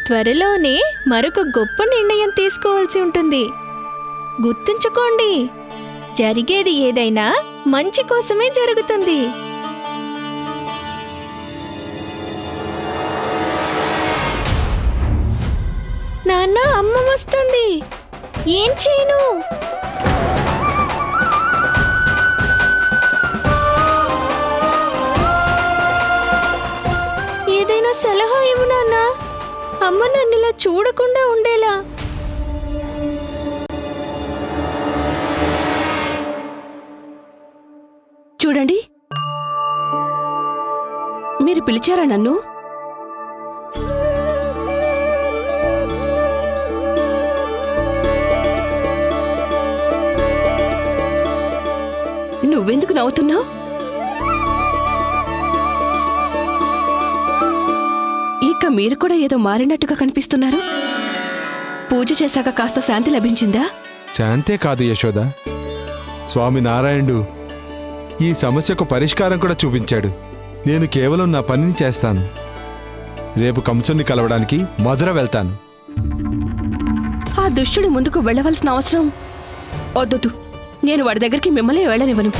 త్వరలోనే మరొక గొప్ప నిర్ణయం తీసుకోవాల్సి ఉంటుంది. గుర్తుంచుకోండి, జరిగేది ఏదైనా మంచి కోసమే జరుగుతుంది. నాన్న, అమ్మ వస్తుంది. ఏం చేయను? ఏదైనా సలహా ఇవ్వు నాన్న. అమ్మ నన్నిలా చూడకుండా ఉండేలా. చూడండి, మీరు పిలిచారా నన్ను? నువ్వెందుకు నవ్వుతున్నావు? ఇక మీరు కూడా ఏదో మారినట్టుగా కనిపిస్తున్నారు. పూజ చేశాక కాస్త శాంతి లభించిందా? శాంతే కాదు యశోద, స్వామి నారాయణుడు ఈ సమస్యకు పరిష్కారం కూడా చూపించాడు. నేను కేవలం నా పనిని చేస్తాను. రేపు కంసుని కలవడానికి మధుర వెళ్తాను. ఆ దుష్టుడి ముందుకు వెళ్ళవలసిన అవసరం వద్దు. నేను వాడి దగ్గరికి మిమ్మల్ని వెళ్ళనివ్వను.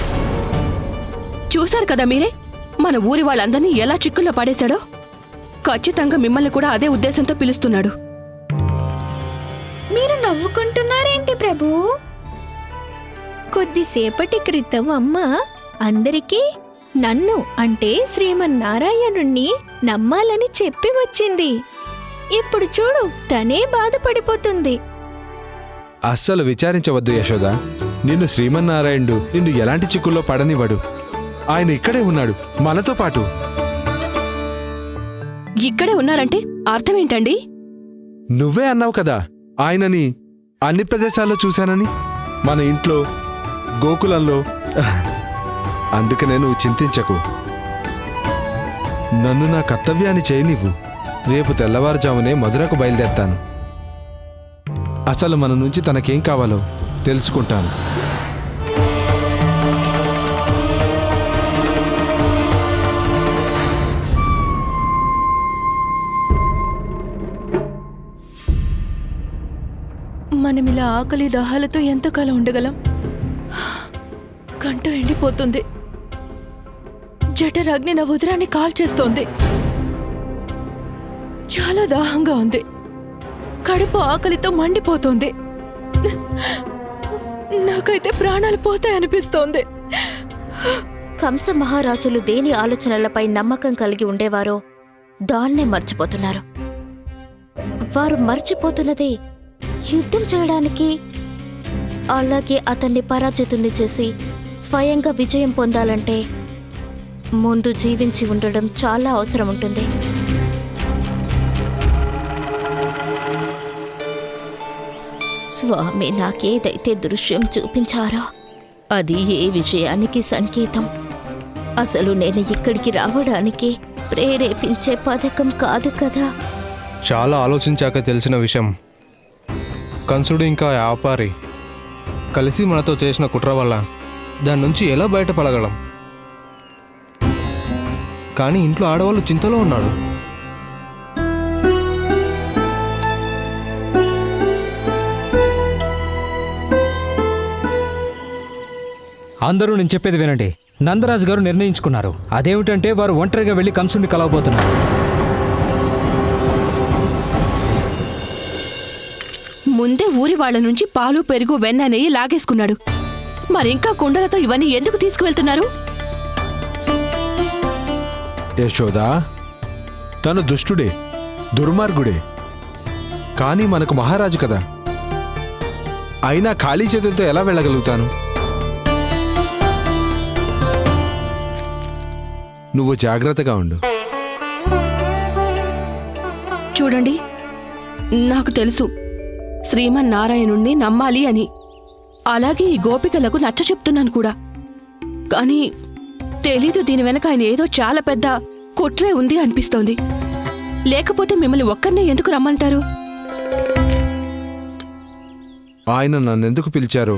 చూశారు కదా మీరే, మన ఊరి వాళ్ళందరినీ ఎలా చిక్కుల్లో పడేశాడో. ఖచ్చితంగా మిమ్మల్ని కూడా అదే ఉద్దేశంతో పిలుస్తున్నాడు. మీరు నవ్వుకుంటున్నారేంటి ప్రభు? కొద్దిసేపటి క్రితం అమ్మ అందరికీ నన్ను అంటే శ్రీమన్నారాయణుణ్ణి నమ్మాలని చెప్పి వచ్చింది. ఇప్పుడు చూడు, తనే బాధపడిపోతుంది. అస్సలు విచారించవద్దు యశోద. నిన్ను శ్రీమన్నారాయణుడు నిన్ను ఎలాంటి చిక్కుల్లో పడనివ్వడు. ఆయన ఇక్కడే ఉన్నాడు, మనతో పాటు. ఇక్కడే ఉన్నారంటే అర్థమేంటండి? నువ్వే అన్నావు కదా ఆయనని అన్ని ప్రదేశాల్లో చూశానని. మన ఇంట్లో, గోకులంలో. అందుకనే నువ్వు చింతించకు. నన్ను నా కర్తవ్యాన్ని చేయనివ్వు. రేపు తెల్లవారుజామునే మధురకు బయలుదేరతాను. అసలు మన నుంచి తనకేం కావాలో తెలుసుకుంటాను. మనమిలా ఆకలి దాహాలతో ఎంతకాలం ఉండగలం? కంట ఎండిపోతుంది. జఠరాగ్ని నా ఉదరాన్ని కాల్చేస్తోంది. చాలా దాహంగా ఉంది. కడుపు ఆకలితో మండిపోతోంది. నాకైతే ప్రాణాలు పోతాయనిపిస్తోంది. కంస మహారాజులు దేని ఆలోచనలపై నమ్మకం కలిగి ఉండేవారో దాన్నే మర్చిపోతున్నారు. వారు మర్చిపోతున్నది యుద్ధం చేయడానికి, అలాగే అతన్ని పరాజితుని చేసి స్వయంగా విజయం పొందాలంటే ముందు జీవించి ఉండడం చాలా అవసరం ఉంటుంది. స్వామి నాకేదైతే దృశ్యం చూపించారో అది ఏ విషయానికి సంకేతం? అసలు నేను ఇక్కడికి రావడానికి ప్రేరేపించే పథకం కాదు కదా. చాలా ఆలోచించాక తెలిసిన విషయం, కంసుడు ఇంకా వ్యాపారి కలిసి మనతో చేసిన కుట్ర వల్ల దాని నుంచి ఎలా బయటపడగలం? కానీ ఇంట్లో ఆడవాళ్ళు చింతలో ఉన్నారు. అందరూ నేను చెప్పేది వినండి. నందరాజు గారు నిర్ణయించుకున్నారు. అదేమిటంటే వారు ఒంటరిగా వెళ్ళి కంసుని కలవబోతున్నారు. ముందే ఊరి వాళ్ళ నుంచి పాలు, పెరుగు, వెన్న, నెయ్యి లాగేసుకున్నాడు. మరింకా కుండలతో ఇవన్నీ ఎందుకు తీసుకువెళ్తున్నారు? యశోదా, తను దుష్టుడే, దుర్మార్గుడే. కానీ మనకు మహారాజు కదా. అయినా ఖాళీ చేతులతో ఎలా వెళ్ళగలుగుతాను? నువ్వు జాగ్రత్తగా ఉండు. చూడండి, నాకు తెలుసు శ్రీమన్నారాయణుణ్ణి నమ్మాలి అని. అలాగే ఈ గోపికలకు నచ్చ చెప్తున్నాను కూడా. కానీ తెలీదు, దీని వెనక ఆయన ఏదో చాలా పెద్ద కుట్రే ఉంది అనిపిస్తోంది. లేకపోతే మిమ్మల్ని ఒక్కరినే ఎందుకు రమ్మంటారు? ఆయన నన్నెందుకు పిలిచారో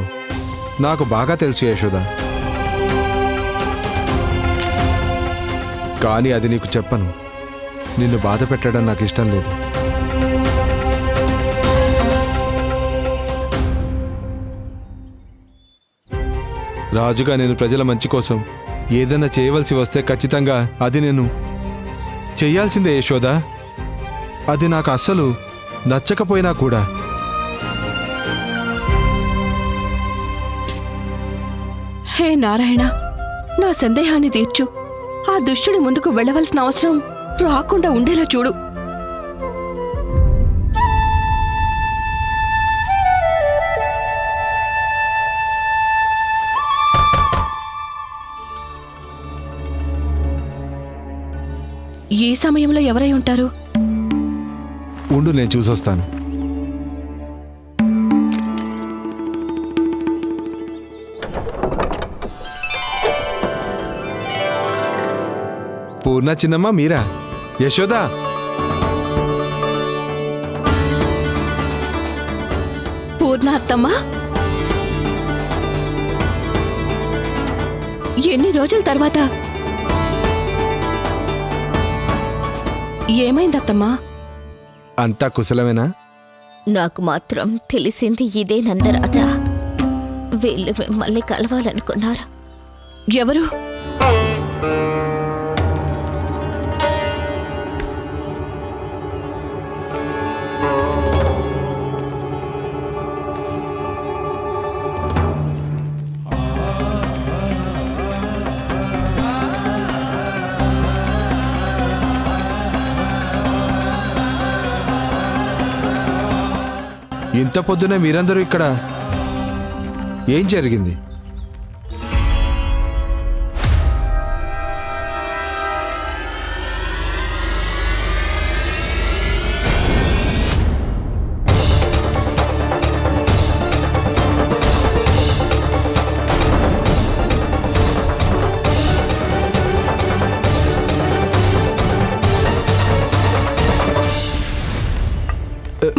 నాకు బాగా తెలుసు యశోద. కానీ అది నీకు చెప్పను. నిన్ను బాధ పెట్టడం నాకు ఇష్టం లేదు. రాజుగా నేను ప్రజల మంచి కోసం ఏదైనా చేయవలసి వస్తే ఖచ్చితంగా అది నేను చెయ్యాల్సిందే యశోద. అది నాకు అస్సలు నచ్చకపోయినా కూడా. హే నారాయణ, నా సందేహాన్ని తీర్చు. ఆ దుష్టుడి ముందుకు వెళ్ళవలసిన అవసరం రాకుండా ఉండేలా చూడు. ఈ సమయంలో ఎవరై ఉంటారు? ఉండు, నేను చూసొస్తాను. పూర్ణ చిన్నమ్మ మీరా? యశోద, పూర్ణ అత్తమ్మ, ఎన్ని రోజుల తర్వాత? ఏమైందత్తమ్మా? అంతా కుశలమేనా? నాకు మాత్రం తెలిసింది ఇదే నందరాజా. వీళ్ళు మిమ్మల్ని కలవాలనుకున్నారు. ఎవరు? ఇంత పొద్దునే మీరందరూ ఇక్కడ? ఏం జరిగింది?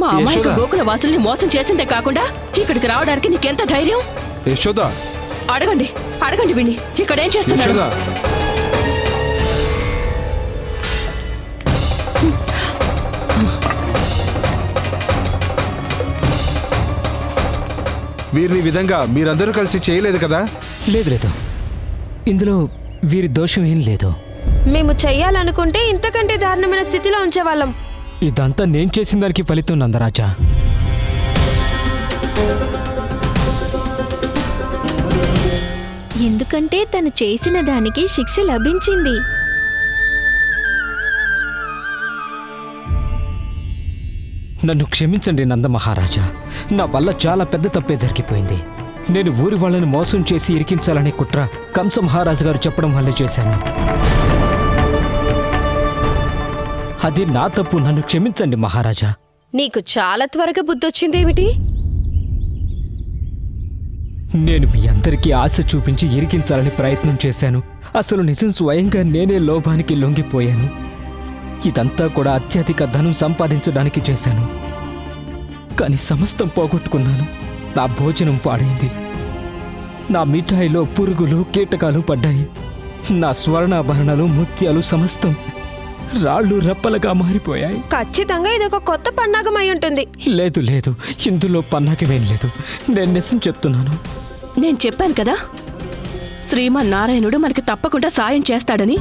మా అమ్మాయికి యశోద, గోకుల వాసుల్ని మోసం చేసిందే కాకుండా ఇక్కడికి రావడానికి నీకెంత ధైర్యం? యశోద, అడగండి, అడగండి విని ఇక్కడేం చేస్తున్నాడు? యశోద, వీరిని విధంగా మీరందరూ కలిసి చేయలేదు కదా? లేదు లేదు, ఇందులో వీరి దోషం ఏం లేదు. మేము చెయ్యాలనుకుంటే ఇంతకంటే దారుణమైన స్థితిలో ఉంచేవాళ్ళం. ఇదంతా నేను చేసిన దానికి ఫలితం నందరాజా. ఎందుకంటే తను చేసిన దానికి శిక్ష లభించింది. నన్ను క్షమించండి నంద మహారాజా. నా వల్ల చాలా పెద్ద తప్పే జరిగిపోయింది. నేను ఊరి వాళ్ళని మోసం చేసి ఇరికించాలనే కుట్ర కంస మహారాజు గారు చెప్పడం వల్లే చేశాను. అది నా తప్పు. నన్ను క్షమించండి మహారాజా. నీకు చాలా త్వరగా బుద్ధొచ్చిందేమిటి? నేను మీ అందరికీ ఆశ చూపించి ఇరికించాలని ప్రయత్నం చేశాను. అసలు నిజం స్వయంగా నేనే లోభానికి లొంగిపోయాను. ఇదంతా కూడా అత్యధిక ధనం సంపాదించడానికి చేశాను. కానీ సమస్తం పోగొట్టుకున్నాను. నా భోజనం పాడైంది. నా మిఠాయిలో పురుగులు కీటకాలు పడ్డాయి. నా స్వర్ణాభరణాలు ముత్యాలు సమస్తం రాళ్ళు రప్పలుగా మారిపోయాయి. ఖచ్చితంగా ఇది ఒక కొత్త పన్నాగం అయి ఉంటుంది. లేదు లేదు, ఇందులో పన్నాగమేం లేదు. నేను నిజం చెప్తున్నాను. నేను చెప్పాను కదా, శ్రీమన్నారాయణుడు మనకి తప్పకుండా సాయం చేస్తాడని.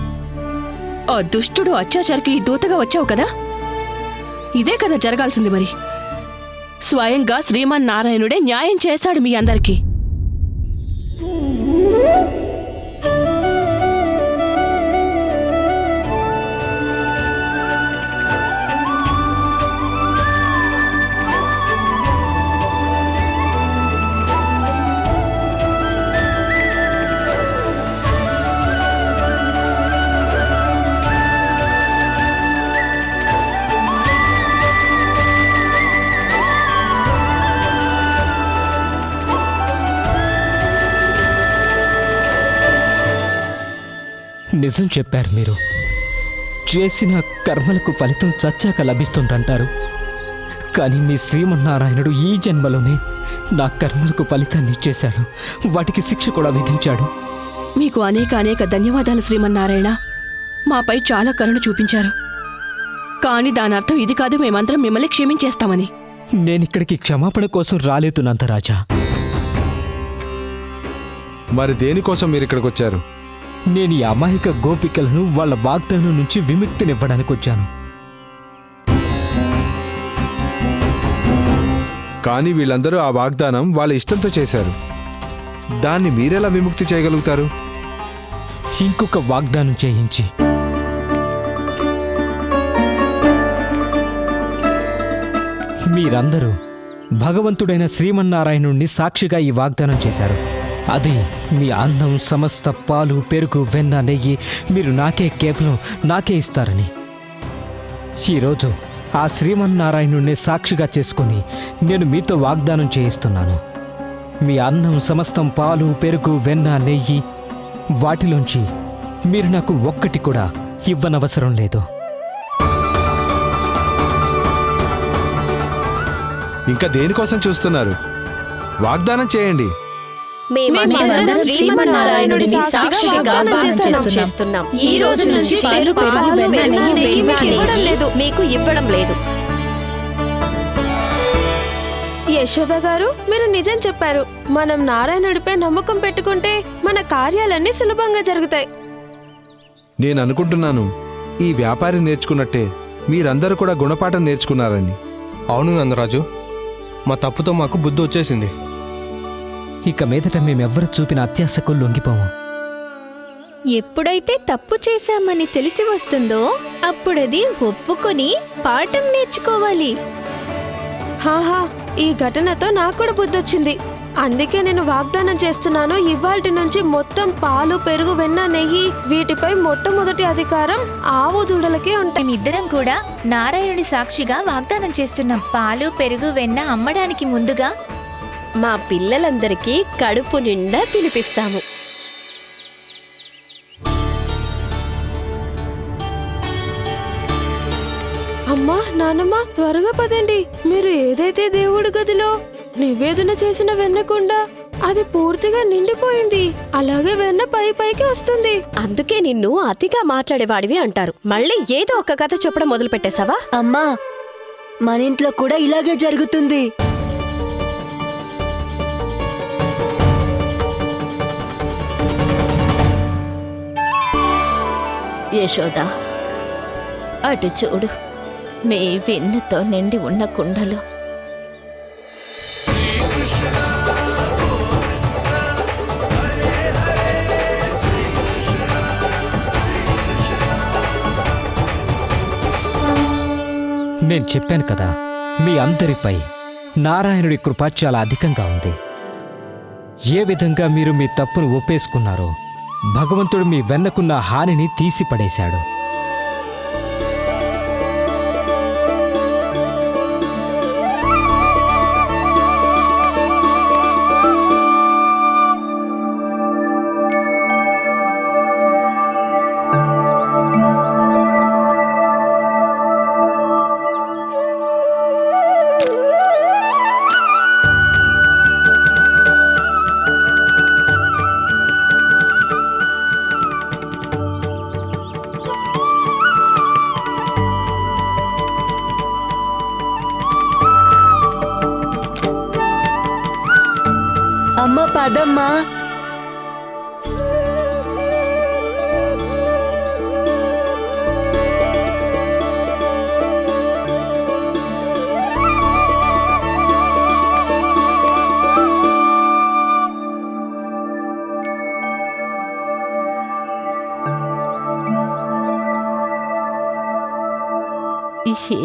ఆ దుష్టుడు అత్యాచారికి దూతగా వచ్చావు కదా, ఇదే కదా జరగాల్సింది. మరి స్వయంగా శ్రీమన్నారాయణుడే న్యాయం చేశాడు మీ అందరికీ. నిజం చెప్పారు మీరు. చేసిన కర్మలకు ఫలితం చచ్చాక లభిస్తుందంటారు. కానీ మీ శ్రీమన్నారాయణుడు ఈ జన్మలోనే నా కర్మలకు ఫలితాన్ని ఇచ్చేశాడు. వాటికి శిక్ష కూడా విధించాడు. మీకు అనేక ధన్యవాదాలు శ్రీమన్నారాయణ. మాపై చాలా కరుణ చూపించారు. కానీ దానర్థం ఇది కాదు మేమందరం మిమ్మల్ని క్షమించేస్తామని. నేనిక్కడికి క్షమాపణ కోసం రాలేదు నందరాజా. మరి దేనికోసం మీరు ఇక్కడికి వచ్చారు? నేను ఈ అమాయక గోపికలను వాళ్ళ వాగ్దానం నుంచి విముక్తినివ్వడానికి వచ్చాను. కానీ వీళ్ళందరూ ఆ వాగ్దానం వాళ్ళ ఇష్టంతో చేశారు. దాన్ని మీరెలా విముక్తి చేయగలుగుతారు? ఇంకొక వాగ్దానం చేయించి. మీరందరూ భగవంతుడైన శ్రీమన్నారాయణుణ్ణి సాక్షిగా ఈ వాగ్దానం చేశారు. అది మీ అన్నం, సమస్త పాలు, పెరుగు, వెన్న, నెయ్యి మీరు కేవలం నాకే ఇస్తారని. ఈరోజు ఆ శ్రీమన్నారాయణుణ్ణి సాక్షిగా చేసుకుని నేను మీతో వాగ్దానం చేయిస్తున్నాను. మీ అన్నం, సమస్తం పాలు, పెరుగు, వెన్న, నెయ్యి వాటిలోంచి మీరు నాకు ఒక్కటి కూడా ఇవ్వనవసరం లేదు. ఇంకా దేనికోసం చూస్తున్నారు? వాగ్దానం చేయండి. మేమందరం శ్రీమన్నారాయణుడిని సాక్షిగా వాగ్దానం చేస్తున్నాం. ఈ రోజు నుంచి పాలు, వెన్న, నెయ్యి మీకు ఇవ్వడం లేదు. యశోద గారు, మీరు నిజం చెప్పారు. మనం నారాయణుడిపై నమ్మకం పెట్టుకుంటే మన కార్యాలన్నీ సులభంగా జరుగుతాయి. నేను అనుకుంటున్నాను ఈ వ్యాపారి నేర్చుకున్నట్టే మీరందరూ కూడా గుణపాఠం నేర్చుకున్నారని. అవును నందరాజు, మా తప్పుతో మాకు బుద్ధి వచ్చేసింది. ఇక మీదట మేమెవ్వరు చూపిన అత్యాశకు లొంగిపోము. ఎప్పుడైతే తప్పు చేశామని తెలిసి వస్తుందో అప్పుడది ఒప్పుకొని పాఠం నేర్చుకోవాలి. హాహా, ఈ ఘటనతో నాకు కూడా బుద్ధొచ్చింది. అందుకే నేను వాగ్దానం చేస్తున్నాను, ఇవాల్టి నుంచి మొత్తం పాలు, పెరుగు, వెన్న, నెయ్యి వీటిపై మొట్టమొదటి అధికారం ఆవు దూడలకే ఉంటాయి. మేమిద్దరం కూడా నారాయణుడి సాక్షిగా వాగ్దానం చేస్తున్నాం. పాలు, పెరుగు, వెన్న అమ్మడానికి ముందుగా మా పిల్లలందరికీ కడుపు నిండా తినిపిస్తాము. అమ్మా, నానమ్మ, త్వరగా పదండి. మీరు ఏదైతే దేవుడి గదిలో నివేదన చేసిన వెన్నకుండా అది పూర్తిగా నిండిపోయింది. అలాగే వెన్న పైకి వస్తుంది. అందుకే నిన్ను అతిగా మాట్లాడేవాడివి అంటారు. మళ్ళీ ఏదో ఒక కథ చెప్పడం మొదలు పెట్టేశావా? అమ్మా, మన ఇంట్లో కూడా ఇలాగే జరుగుతుంది. యశోద, అటు చూడు, మీ వెన్నతో నిండి ఉన్న కుండలు. నేను చెప్పాను కదా, మీ అందరిపై నారాయణుడి కృప చాలా అధికంగా ఉంది. ఏ విధంగా మీరు మీ తప్పును ఒప్పేసుకున్నారో భగవంతుడు మీ వెన్నకున్న హానిని తీసిపడేశాడు. అమ్మ పదమ్మా.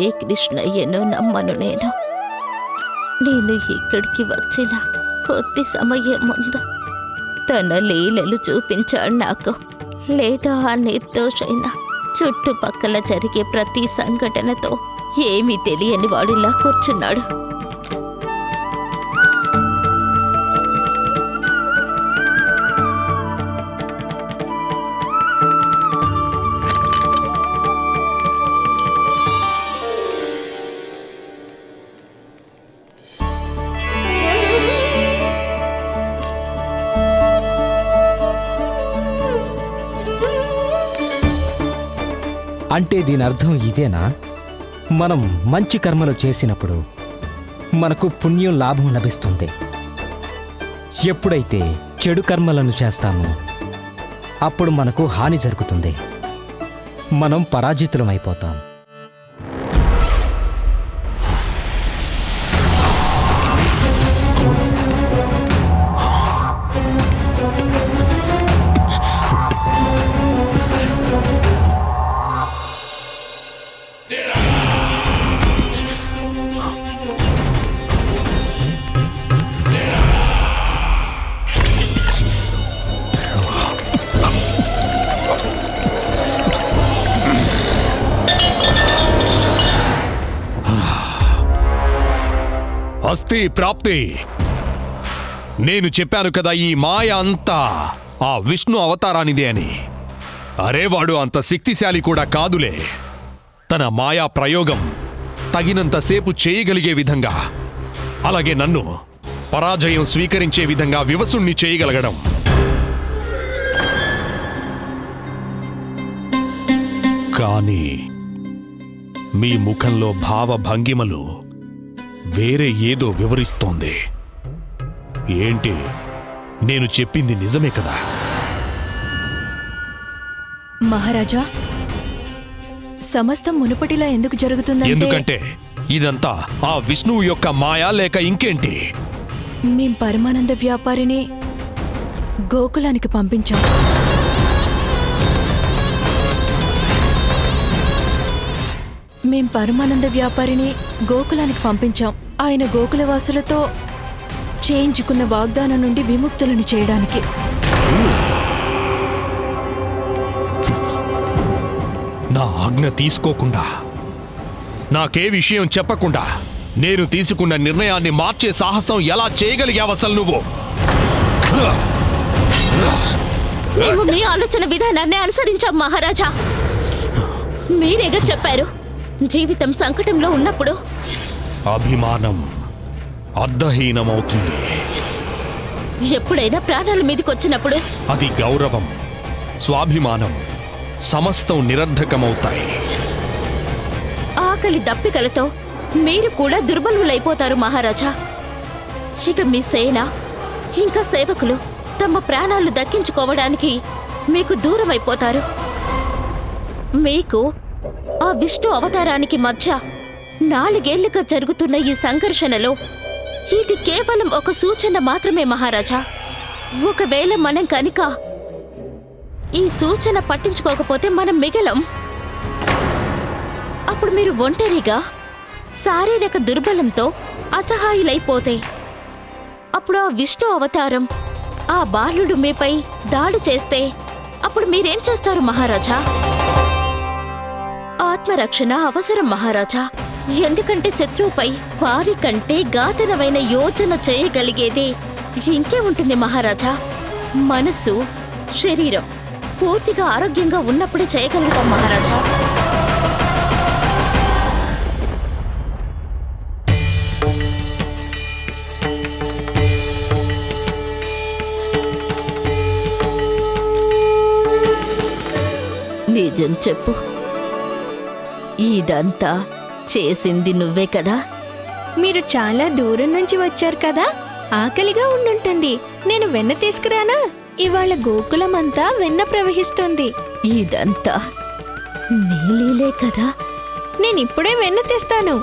ఏ కృష్ణయ్యను నమ్మను నేను ఇక్కడికి వచ్చిన కొద్ది సమయం ముందు తన లీలలు చూపించాడు నాకు. లేదా ఆ నిర్దోషైన చుట్టుపక్కల జరిగే ప్రతి సంఘటనతో ఏమీ తెలియని వాడిలా కూర్చున్నాడు. అంటే దీని అర్థం ఇదేనా? మనం మంచి కర్మలు చేసినప్పుడు మనకు పుణ్యం లాభం లభిస్తుంది. ఎప్పుడైతే చెడు కర్మలను చేస్తామో అప్పుడు మనకు హాని జరుగుతుంది. మనం పరాజితులమైపోతాం. అస్తి ప్రాప్తి. నేను చెప్పాను కదా ఈ మాయ అంతా ఆ విష్ణు అవతారానిదే అని. అరే వాడు అంత శక్తిశాలి కూడా కాదులే. తన మాయా ప్రయోగం తగినంతసేపు చేయగలిగే విధంగా, అలాగే నన్ను పరాజయం స్వీకరించే విధంగా వివసుణ్ణి చేయగలగడం. కానీ మీ ముఖంలో భావ భంగిమలు వేరే ఏదో వివరిస్తోంది. ఏంటి? నేను చెప్పింది నిజమే కదా? మహారాజా, సమస్తం మునుపటిలా ఎందుకు జరుగుతుందంటే ఎందుకంటే ఇదంతా ఆ విష్ణువు యొక్క మాయా లేక ఇంకేంటి? మేం పరమానంద వ్యాపారిని గోకులానికి పంపించాం. ఆయన గోకులవాసులతో చేయించుకున్న వాగ్దానం నుండి విముక్తులను చేయడానికి. నా ఆజ్ఞ తీసుకోకుండా, నాకే విషయం చెప్పకుండా నేను తీసుకున్న నిర్ణయాన్ని మార్చే సాహసం ఎలా చేయగలిగావు అసలు నువ్వు? మేము మీ ఆలోచన విధానాన్ని అనుసరించాం మహారాజా. మీరేగా చెప్పారు, జీవితం సంకటంలో ఉన్నప్పుడు అభిమానం అర్ధహీనమవుతుంది. ఎప్పుడైనా ప్రాణాల మీదకొచ్చినప్పుడు అది గౌరవం, స్వాభిమానం సమస్తం నిరర్ధకమవుతాయి. ఆకలి దప్పికలతో మీరు కూడా దుర్బలులైపోతారు మహారాజా. ఇక మీ సేన ఇంకా సేవకులు తమ ప్రాణాలు దక్కించుకోవడానికి మీకు దూరమైపోతారు. మీకు ఆ విష్ణు అవతారానికి మధ్య 4 ఏళ్లుగా జరుగుతున్న ఈ సంఘర్షణలో ఇది కేవలం ఒక సూచన మాత్రమే మహారాజా. ఒకవేళ మనం కనుక ఈ సూచన పట్టించుకోకపోతే మనం మిగలం. అప్పుడు మీరు ఒంటరిగా శారీరక దుర్బలంతో అసహాయులైపోతే అప్పుడు ఆ విష్ణు అవతారం ఆ బాలుడు మీపై దాడి చేస్తే అప్పుడు మీరేం చేస్తారు మహారాజా? ఆత్మరక్షణ అవసరం మహారాజా. ఎందుకంటే శత్రువుపై వారి కంటే ఘాతనమైన యోచన చేయగలిగేదే ఇంకే ఉంటుంది మహారాజా. మనసు, శరీరం పూర్తిగా ఆరోగ్యంగా ఉన్నప్పుడే చేయగలుగుతాం మహారాజా. నిజం చెప్పు, ఇదంతా చేసింది నువ్వే కదా? మీరు చాలా దూరం నుంచి వచ్చారు కదా, ఆకలిగా ఉండుంటుంది. నేను వెన్న తీసుకురానా? ఇవాళ గోకులమంతా వెన్న ప్రవహిస్తుంది. ఇదంతా నీ లీలే కదా? నేనిప్పుడే వెన్న తెస్తాను.